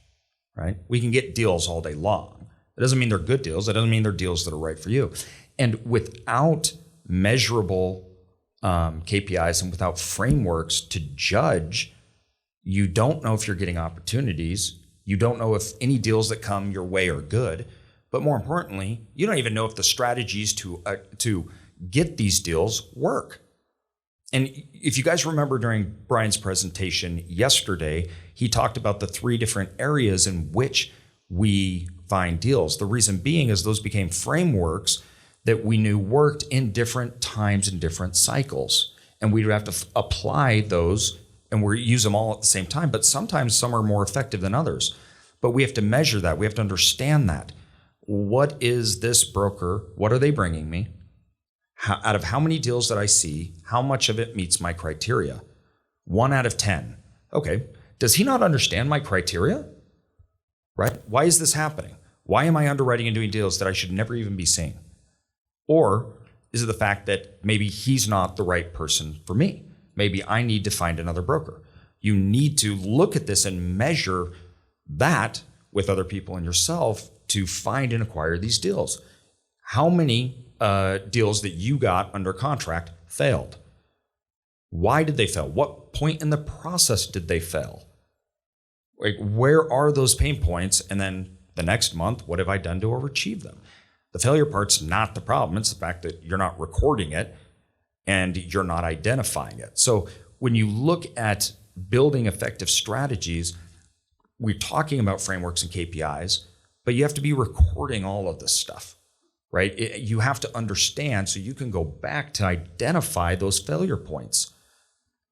Right? We can get deals all day long. It doesn't mean they're good deals. It doesn't mean they're deals that are right for you. And without measurable KPIs and without frameworks to judge, you don't know if you're getting opportunities. You don't know if any deals that come your way are good. But more importantly, you don't even know if the strategies to get these deals work. And if you guys remember during Brian's presentation yesterday, he talked about the 3 different areas in which we find deals. The reason being is those became frameworks that we knew worked in different times and different cycles. And we'd have to apply those and we use them all at the same time, but sometimes some are more effective than others. But we have to measure that. We have to understand that. What is this broker? What are they bringing me? Out of how many deals that I see, how much of it meets my criteria? 1 out of 10. Okay. Does he not understand my criteria? Right? Why is this happening? Why am I underwriting and doing deals that I should never even be seeing? Or is it the fact that maybe he's not the right person for me? Maybe I need to find another broker. You need to look at this and measure that with other people and yourself to find and acquire these deals. How many deals that you got under contract failed? Why did they fail? What point in the process did they fail? Like, where are those pain points? And then the next month, what have I done to overachieve them? The failure part's not the problem. It's the fact that you're not recording it and you're not identifying it. So when you look at building effective strategies, we're talking about frameworks and KPIs, but you have to be recording all of this stuff, right? You have to understand so you can go back to identify those failure points.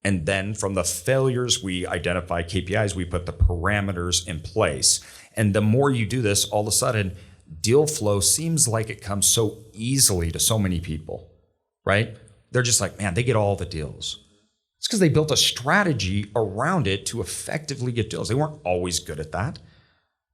And then from the failures, we identify KPIs, we put the parameters in place. And the more you do this, all of a sudden, deal flow seems like it comes so easily to so many people, right? They're just like, man, they get all the deals. It's because they built a strategy around it to effectively get deals. They weren't always good at that,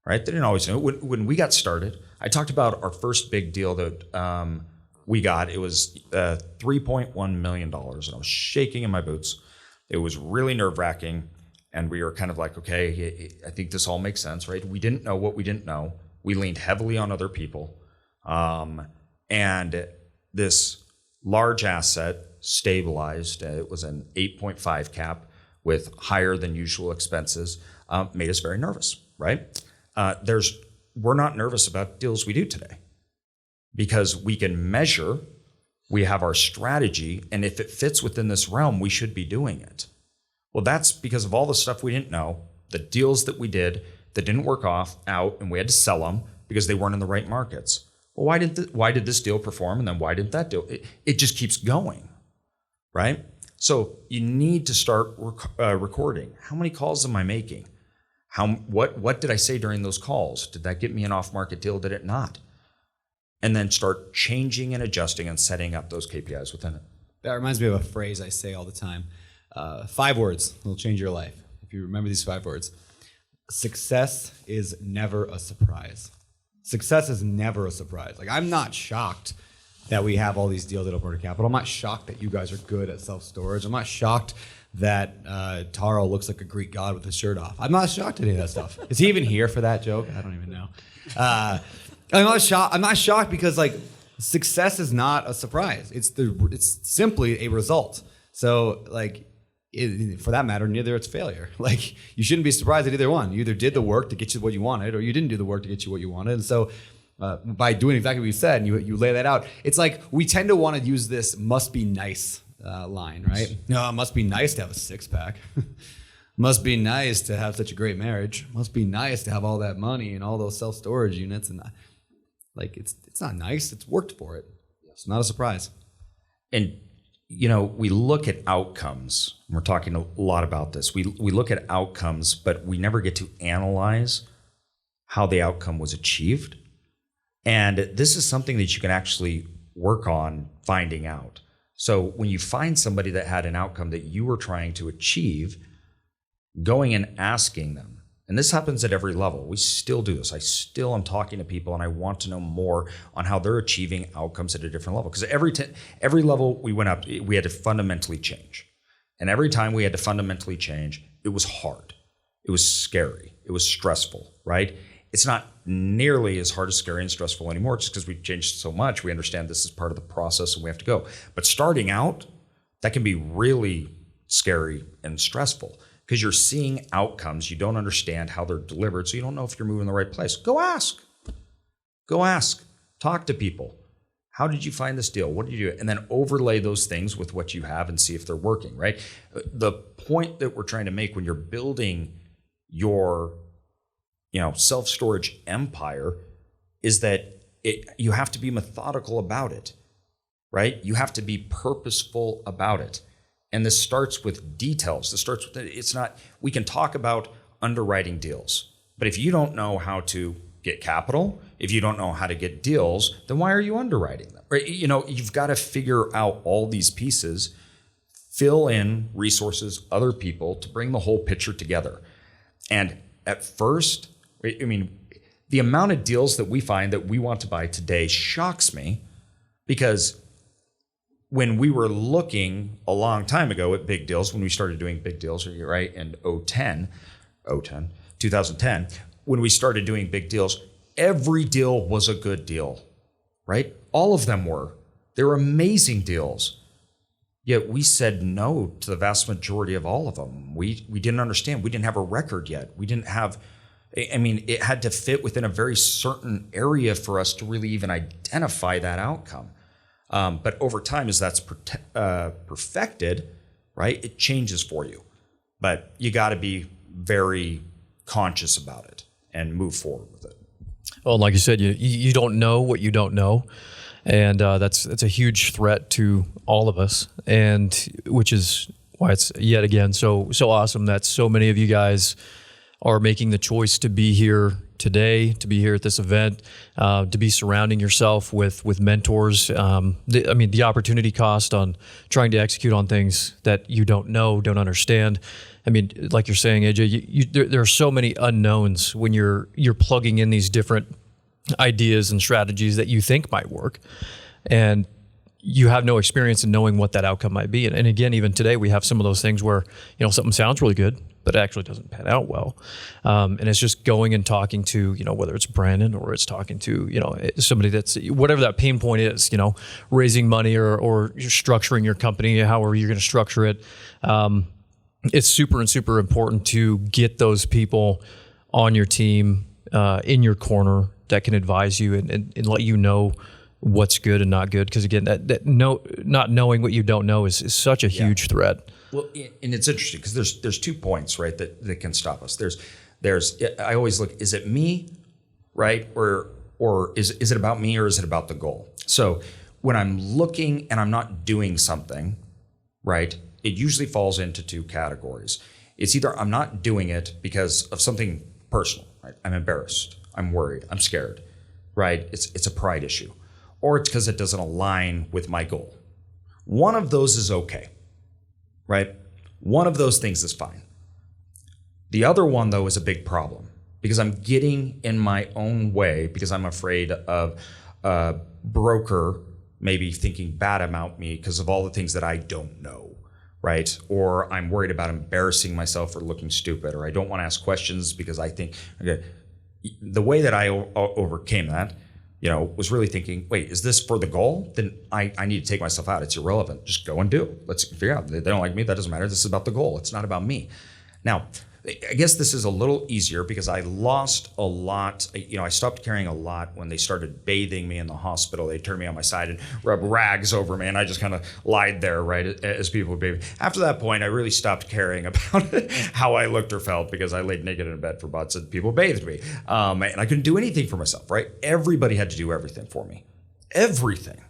right? They didn't always know. When we got started, I talked about our first big deal that we got. It was $3.1 million, and I was shaking in my boots. It was really nerve-wracking, and we were kind of like, okay, I think this all makes sense, right? We didn't know what we didn't know. We leaned heavily on other people. And this large asset stabilized. It was an 8.5 cap with higher than usual expenses, made us very nervous, right? We're not nervous about deals we do today because we can measure. We have our strategy, and if it fits within this realm, we should be doing it. Well, that's because of all the stuff we didn't know, the deals that we did that didn't work out, and we had to sell them because they weren't in the right markets. Well, why did this deal perform, and then why didn't that deal? It just keeps going, right? So you need to start recording. How many calls am I making? What did I say during those calls? Did that get me an off-market deal? Did it not? And then start changing and adjusting and setting up those KPIs within it. That reminds me of a phrase I say all the time. 5 words will change your life. If you remember these 5 words. Success is never a surprise. Success is never a surprise. Like, I'm not shocked that we have all these deals at Alberta Capital. I'm not shocked that you guys are good at self-storage. I'm not shocked that Taro looks like a Greek god with his shirt off. I'm not shocked at any of that stuff. Is he even here for that joke? I don't even know. I'm not shocked because, like, success is not a surprise. It's simply a result. So, like, for that matter, neither it's failure. Like, you shouldn't be surprised at either one. You either did the work to get you what you wanted, or you didn't do the work to get you what you wanted. And so, by doing exactly what you said, and you lay that out, it's like we tend to want to use this "must be nice" line, right? No, it must be nice to have a 6-pack. Must be nice to have such a great marriage. Must be nice to have all that money and all those self-storage units and. Like, it's not nice. It's worked for it. It's not a surprise. And, we look at outcomes. We're talking a lot about this. We look at outcomes, but we never get to analyze how the outcome was achieved. And this is something that you can actually work on finding out. So when you find somebody that had an outcome that you were trying to achieve, going and asking them, and this happens at every level. We still do this. I still am talking to people, and I want to know more on how they're achieving outcomes at a different level. Because every level we went up, we had to fundamentally change. And every time we had to fundamentally change, it was hard. It was scary. It was stressful, right? It's not nearly as hard as scary and stressful anymore just because we've changed so much. We understand this is part of the process and we have to go. But starting out, that can be really scary and stressful. Because you're seeing outcomes, you don't understand how they're delivered, so you don't know if you're moving in the right place. Go ask. Talk to people. How did you find this deal? What did you do? And then overlay those things with what you have and see if they're working, right? The point that we're trying to make when you're building your self-storage empire is that you have to be methodical about it, right? You have to be purposeful about it. And this starts with details. This starts with, it's not, we can talk about underwriting deals, but if you don't know how to get capital, if you don't know how to get deals, then why are you underwriting them? Right? You know, you've got to figure out all these pieces, fill in resources, other people to bring the whole picture together. And at first, I mean, the amount of deals that we find that we want to buy today shocks me, because when we were looking a long time ago at big deals, when we started doing big deals, right, in 2010, when we started doing big deals, every deal was a good deal, right? All of them were. They were amazing deals. Yet we said no to the vast majority of all of them. We didn't understand. We didn't have a record yet. We didn't have, I mean, it had to fit within a very certain area for us to really even identify that outcome. But over time, as that's perfected, right, it changes for you. But you got to be very conscious about it and move forward with it. Well, like you said, you don't know what you don't know, and that's a huge threat to all of us, and which is why it's yet again so awesome that so many of you guys are making the choice to be here today, to be here at this event, to be surrounding yourself with mentors. The opportunity cost on trying to execute on things that you don't know, don't understand. I mean, like you're saying, AJ, there are so many unknowns when you're plugging in these different ideas and strategies that you think might work, and you have no experience in knowing what that outcome might be. And again, even today, we have some of those things where, you know, something sounds really good, but it actually doesn't pan out well. And it's just going and talking to, you know, whether it's Brandon or it's talking to, you know, somebody that's, whatever that pain point is, you know, raising money or you're structuring your company, however you're going to structure it. It's super important to get those people on your team, in your corner, that can advise you and let you know what's good and not good. Because again, not knowing what you don't know is such a huge threat. Well, and it's interesting because there's 2 points, right, that can stop us. There's I always look, is it me, right, or is it about me, or is it about the goal? So when I'm looking and I'm not doing something, right, it usually falls into 2 categories. It's either I'm not doing it because of something personal, right? I'm embarrassed, I'm worried, I'm scared, right? It's a pride issue, or it's because it doesn't align with my goal. One of those is okay. Right? One of those things is fine. The other one, though, is a big problem because I'm getting in my own way because I'm afraid of a broker maybe thinking bad about me because of all the things that I don't know, right? Or I'm worried about embarrassing myself or looking stupid, or I don't want to ask questions because I think, okay, the way that I overcame that, you know, was really thinking, wait, is this for the goal? Then I need to take myself out. It's irrelevant. Just go and do it. Let's figure out. They don't like me. That doesn't matter. This is about the goal. It's not about me. Now, I guess this is a little easier because I lost a lot. You know, I stopped carrying a lot when they started bathing me in the hospital. They turned me on my side and rubbed rags over me, and I just kind of lied there, right, as people would bathe. After that point, I really stopped caring about how I looked or felt because I laid naked in a bed for months and people bathed me. And I couldn't do anything for myself, right? Everybody had to do everything for me. Everything.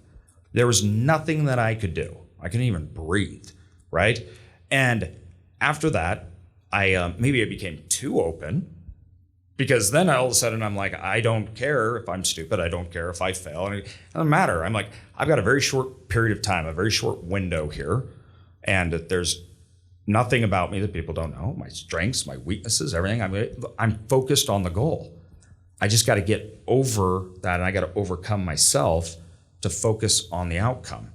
There was nothing that I could do. I couldn't even breathe, right? And after that, maybe I became too open, because then all of a sudden I'm like, I don't care if I'm stupid. I don't care if I fail. And it doesn't matter. I'm like, I've got a very short period of time, a very short window here. And there's nothing about me that people don't know. My strengths, my weaknesses, everything. I'm focused on the goal. I just got to get over that, and I got to overcome myself to focus on the outcome.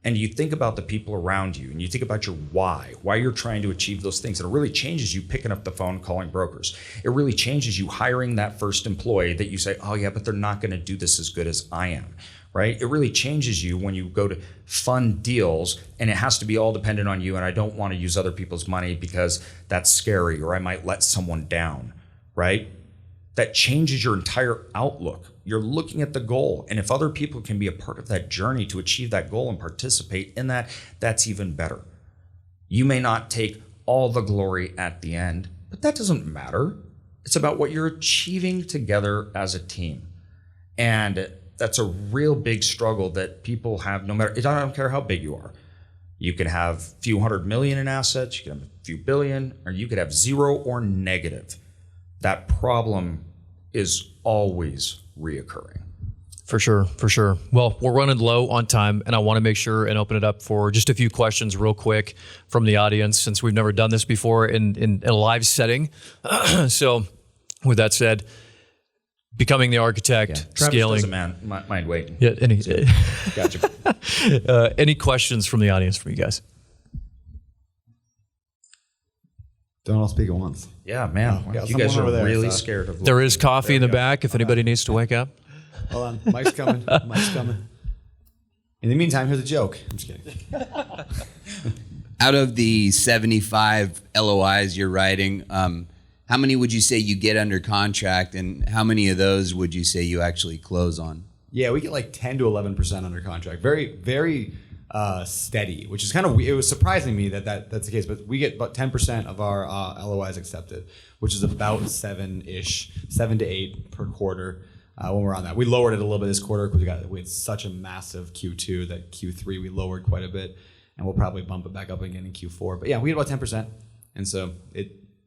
And you think about the people around you, and you think about your why you're trying to achieve those things. And it really changes you picking up the phone, calling brokers. It really changes you hiring that first employee that you say, oh yeah, but they're not going to do this as good as I am, right? It really changes you when you go to fund deals and it has to be all dependent on you. And I don't want to use other people's money because that's scary, or I might let someone down, right? That changes your entire outlook. You're looking at the goal. And if other people can be a part of that journey to achieve that goal and participate in that, that's even better. You may not take all the glory at the end, but that doesn't matter. It's about what you're achieving together as a team. And that's a real big struggle that people have, no matter, I don't care how big you are. You can have a few hundred million in assets, you can have a few billion, or you could have zero or negative. That problem is always reoccurring. For sure, for sure. Well, we're running low on time, and I want to make sure and open it up for just a few questions real quick from the audience, since we've never done this before in a live setting. So with that said, becoming the architect, Travis scaling. doesn't mind waiting. Yeah, Gotcha. any questions from the audience from you guys? Don't all speak at once. Yeah, man. got You guys are someone over there, really so- scared of There is coffee in the back if anybody needs to wake up. Hold on. Mike's coming. Mike's coming. In the meantime, here's a joke. I'm just kidding. Out of the 75 LOIs you're writing, how many would you say you get under contract, and how many of those would you say you actually close on? Yeah, we get like 10 to 11% under contract. Very, very steady, which is kind of, it was surprising me that's the case, but we get about 10% of our LOIs accepted, which is about 7 to 8 per quarter when we're on that. We lowered it a little bit this quarter because we had such a massive Q2 that Q3 we lowered quite a bit, and we'll probably bump it back up again in Q4. But yeah, we get about 10%. And so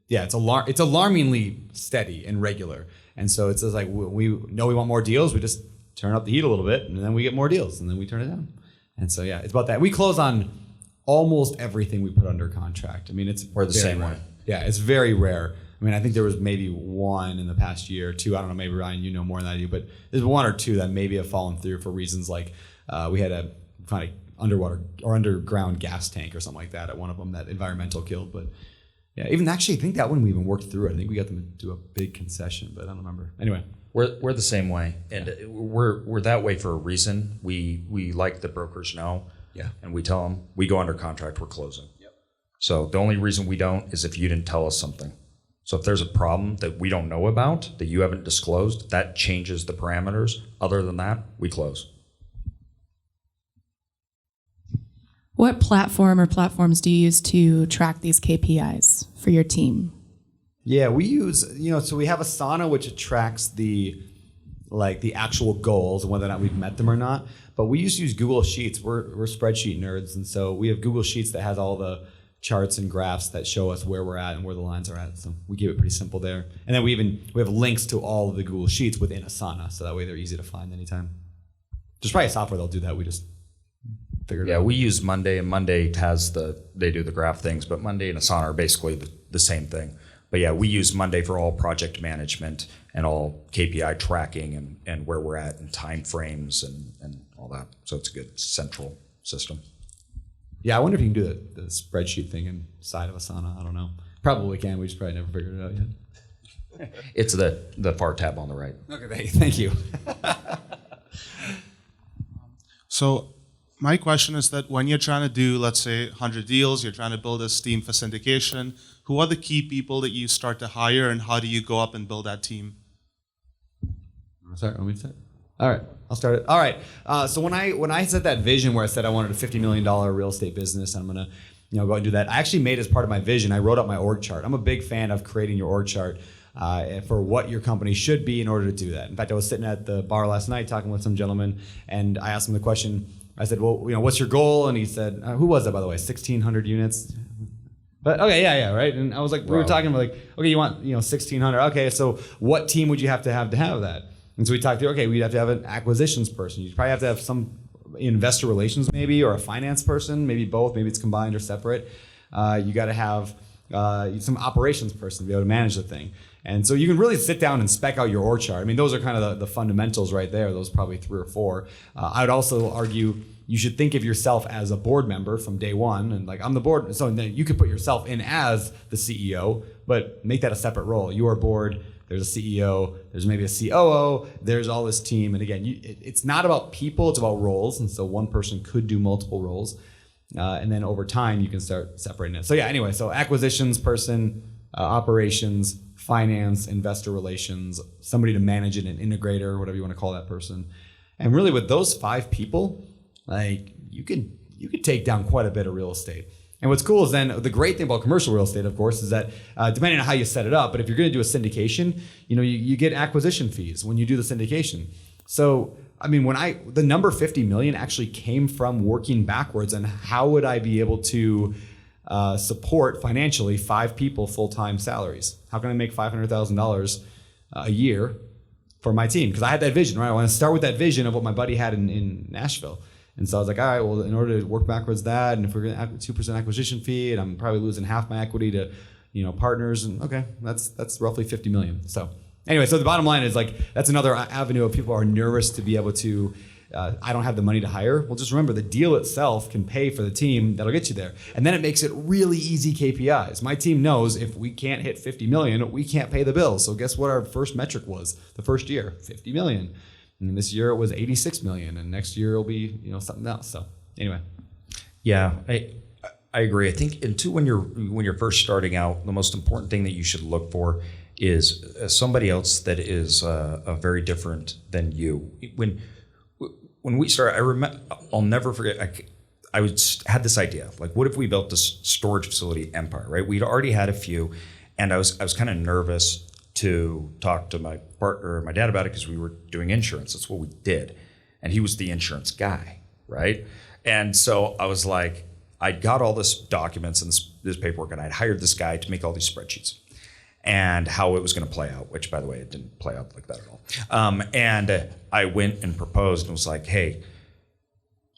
it's alarmingly steady and regular. And so it's just like, we know we want more deals. We just turn up the heat a little bit, and then we get more deals, and then we turn it down. And so, yeah, it's about that. We close on almost everything we put under contract. I mean, We're the same rare. way. Yeah, it's very rare. I mean, I think there was maybe one in the past year or two. I don't know, maybe Ryan, you know more than I do, but there's one or two that maybe have fallen through for reasons like we had to find an underwater or underground gas tank or something like that at one of them that environmental killed. But yeah, even actually, I think that one we even worked through it. I think we got them to do a big concession, but I don't remember. Anyway. We're the same way, and we're that way for a reason. We like the brokers know, Yeah. and we tell them we go under contract, we're closing. Yep. So the only reason we don't is if you didn't tell us something. So if there's a problem that we don't know about that you haven't disclosed, that changes the parameters. Other than that, we close. What platform or platforms do you use to track these KPIs for your team? Yeah, we use, so we have Asana, which tracks the actual goals and whether or not we've met them or not. But we used to use Google Sheets. We're spreadsheet nerds, and so we have Google Sheets that has all the charts and graphs that show us where we're at and where the lines are at. So we keep it pretty simple there. And then we have links to all of the Google Sheets within Asana, so that way they're easy to find anytime. There's probably software that'll do that. We just figured it out. Yeah, we use Monday, and Monday they do the graph things, but Monday and Asana are basically the same thing. But yeah, we use Monday for all project management and all KPI tracking and where we're at and time frames and all that. So it's a good central system. Yeah, I wonder if you can do the spreadsheet thing inside of Asana. I don't know. Probably can. We just probably never figured it out yet. It's the far tab on the right. Okay, thank you. So my question is that when you're trying to do, let's say, 100 deals, you're trying to build a team for syndication, who are the key people that you start to hire, and how do you go up and build that team? Sorry, want me to start? All right, I'll start it. All right. So when I set that vision where I said I wanted a $50 million real estate business, and I'm gonna go and do that, I actually made as part of my vision, I wrote up my org chart. I'm a big fan of creating your org chart for what your company should be in order to do that. In fact, I was sitting at the bar last night talking with some gentleman, and I asked him the question. I said, well, what's your goal? And he said, who was that, by the way? 1,600 units. But okay, yeah, right. And I was like, we were talking about like, okay, you want 1,600. Okay, so what team would you have to have that? And so we talked through, okay, we'd have to have an acquisitions person. You'd probably have to have some investor relations maybe, or a finance person, maybe both, maybe it's combined or separate. You got to have some operations person to be able to manage the thing. And so you can really sit down and spec out your org chart. I mean, those are kind of the fundamentals right there. Those probably 3 or 4. I would also argue you should think of yourself as a board member from day one, and like, I'm the board. So then you could put yourself in as the CEO, but make that a separate role. You are board. There's a CEO. There's maybe a COO. There's all this team. And again, it's not about people. It's about roles. And so one person could do multiple roles. And then over time, you can start separating it. So yeah, anyway, so acquisitions person, operations, finance, investor relations, somebody to manage it, an integrator, whatever you want to call that person. And really with those 5 people, like you could take down quite a bit of real estate. And what's cool is then the great thing about commercial real estate, of course, is that depending on how you set it up, but if you're going to do a syndication, you get acquisition fees when you do the syndication. So I mean, the number 50 million actually came from working backwards and how would I be able to support financially 5 people full-time salaries? How can I make $500,000 a year for my team? Because I had that vision, right? I want to start with that vision of what my buddy had in Nashville. And so I was like, all right, well, in order to work backwards that, and if we're going to have a 2% acquisition fee, and I'm probably losing half my equity to, partners, and okay, that's roughly 50 million. So anyway, so the bottom line is like, that's another avenue of people are nervous to be able to, I don't have the money to hire. Well, just remember the deal itself can pay for the team that'll get you there. And then it makes it really easy KPIs. My team knows if we can't hit 50 million, we can't pay the bills. So guess what our first metric was the first year? 50 million. And this year it was 86 million. And next year it'll be, something else. So anyway. Yeah, I agree. I think, and too, when you're first starting out, the most important thing that you should look for is somebody else that is very different than you. When we started, I remember, I'll never forget, I had this idea, like, what if we built this storage facility empire, right? We'd already had a few, and I was kind of nervous to talk to my partner or my dad about it because we were doing insurance. That's what we did. And he was the insurance guy, right? And so I was like, I got all this documents and this paperwork, and I'd hired this guy to make all these spreadsheets and how it was going to play out, which, by the way, it didn't play out like that at all. And I went and proposed and was like, hey,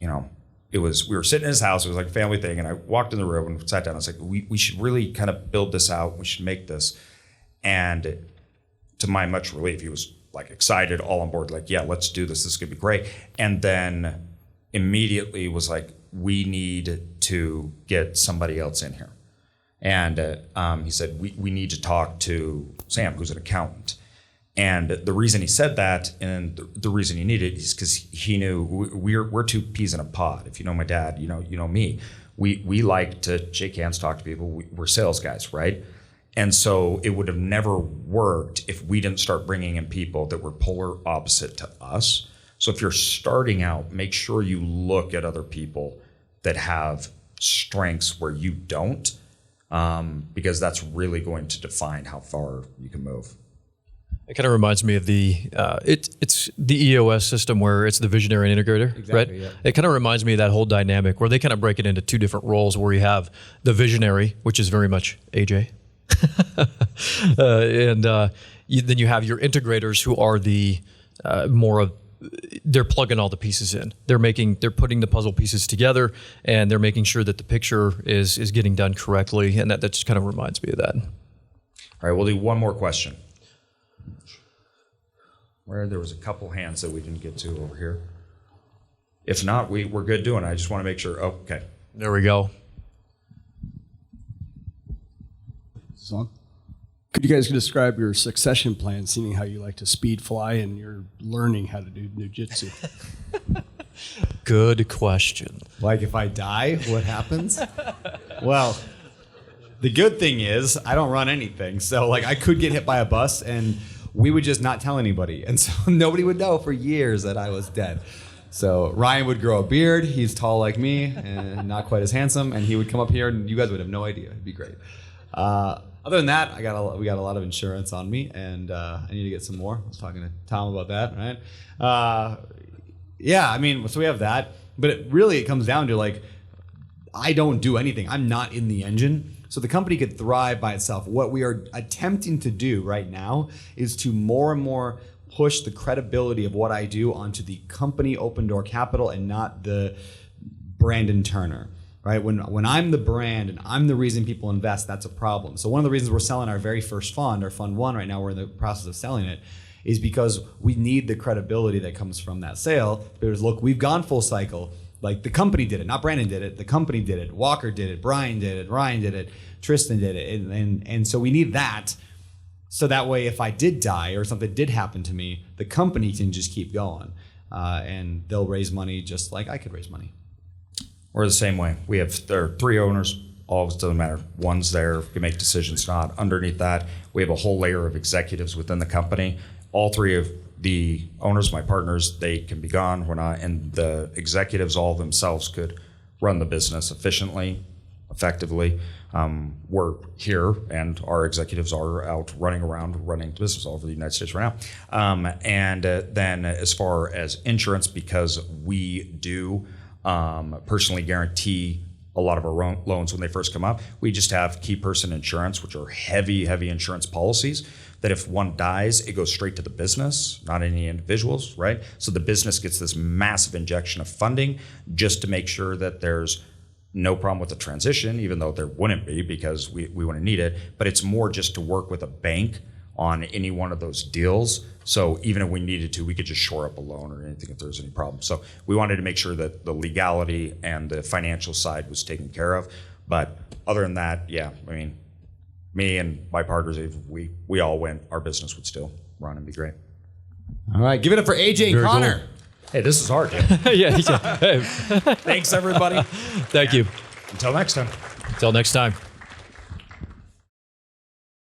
we were sitting in his house. It was like a family thing. And I walked in the room and sat down. I was like, we should really kind of build this out. We should make this. And to my much relief, he was like excited, all on board, like, yeah, let's do this. This is going to be great. And then immediately was like, we need to get somebody else in here. And he said, we need to talk to Sam, who's an accountant. And the reason he said that, and the reason he needed it, is because he knew we're 2 peas in a pod. If you know my dad, you know me. We like to shake hands, talk to people. We're sales guys, right? And so it would have never worked if we didn't start bringing in people that were polar opposite to us. So if you're starting out, make sure you look at other people that have strengths where you don't, because that's really going to define how far you can move. It kind of reminds me of it's the EOS system where it's the visionary and integrator, Exactly, right? yeah. It kind of reminds me of that whole dynamic where they kind of break it into 2 different roles, where you have the visionary, which is very much AJ, then you have your integrators, who are the more of, they're plugging all the pieces in. They're putting the puzzle pieces together, and they're making sure that the picture is getting done correctly. And that just kind of reminds me of that. All right, we'll do one more question. Where there was a couple hands that we didn't get to over here. If not, we're good doing it. I just want to make sure. Oh, okay. There we go. Song. Could you guys describe your succession plan, seeing how you like to speed fly and you're learning how to do jiu-jitsu? Good question. Like if I die, what happens? Well, the good thing is I don't run anything. So like I could get hit by a bus and we would just not tell anybody. And so nobody would know for years that I was dead. So Ryan would grow a beard. He's tall like me and not quite as handsome. And he would come up here and you guys would have no idea. It'd be great. Other than that, we got a lot of insurance on me, and I need to get some more. I was talking to Tom about that, right? Yeah, I mean, so we have that, but it comes down to like, I don't do anything. I'm not in the engine, so the company could thrive by itself. What we are attempting to do right now is to more and more push the credibility of what I do onto the company Open Door Capital and not the Brandon Turner. Right? When I'm the brand and I'm the reason people invest, that's a problem. So one of the reasons we're selling our very first fund, our Fund 1 right now, we're in the process of selling it, is because we need the credibility that comes from that sale. Because look, we've gone full cycle. Like the company did it, not Brandon did it. The company did it. Walker did it. Brian did it. Ryan did it. Tristan did it. And so we need that. So that way, if I did die or something did happen to me, the company can just keep going. And they'll raise money just like I could raise money. We're the same way. There are 3 owners. All of us, doesn't matter. One's there, can make decisions, not. Underneath that, we have a whole layer of executives within the company. All 3 of the owners, my partners, they can be gone, we're not. And the executives all themselves could run the business efficiently, effectively. We're here, and our executives are out running around, running business all over the United States right now. Then as far as insurance, because we do personally guarantee a lot of our loans when they first come up, we just have key person insurance, which are heavy insurance policies that if one dies, it goes straight to the business, not any individuals, right? So the business gets this massive injection of funding just to make sure that there's no problem with the transition, even though there wouldn't be because we wouldn't need it. But it's more just to work with a bank on any one of those deals. So even if we needed to, we could just shore up a loan or anything if there's any problem. So we wanted to make sure that the legality and the financial side was taken care of. But other than that, yeah, I mean, me and my partners, if we all went, our business would still run and be great. All right, give it up for AJ and Very Connor. cool. Hey, this is hard, dude. yeah. Hey, Thanks, everybody. thank you. Until next time. Until next time.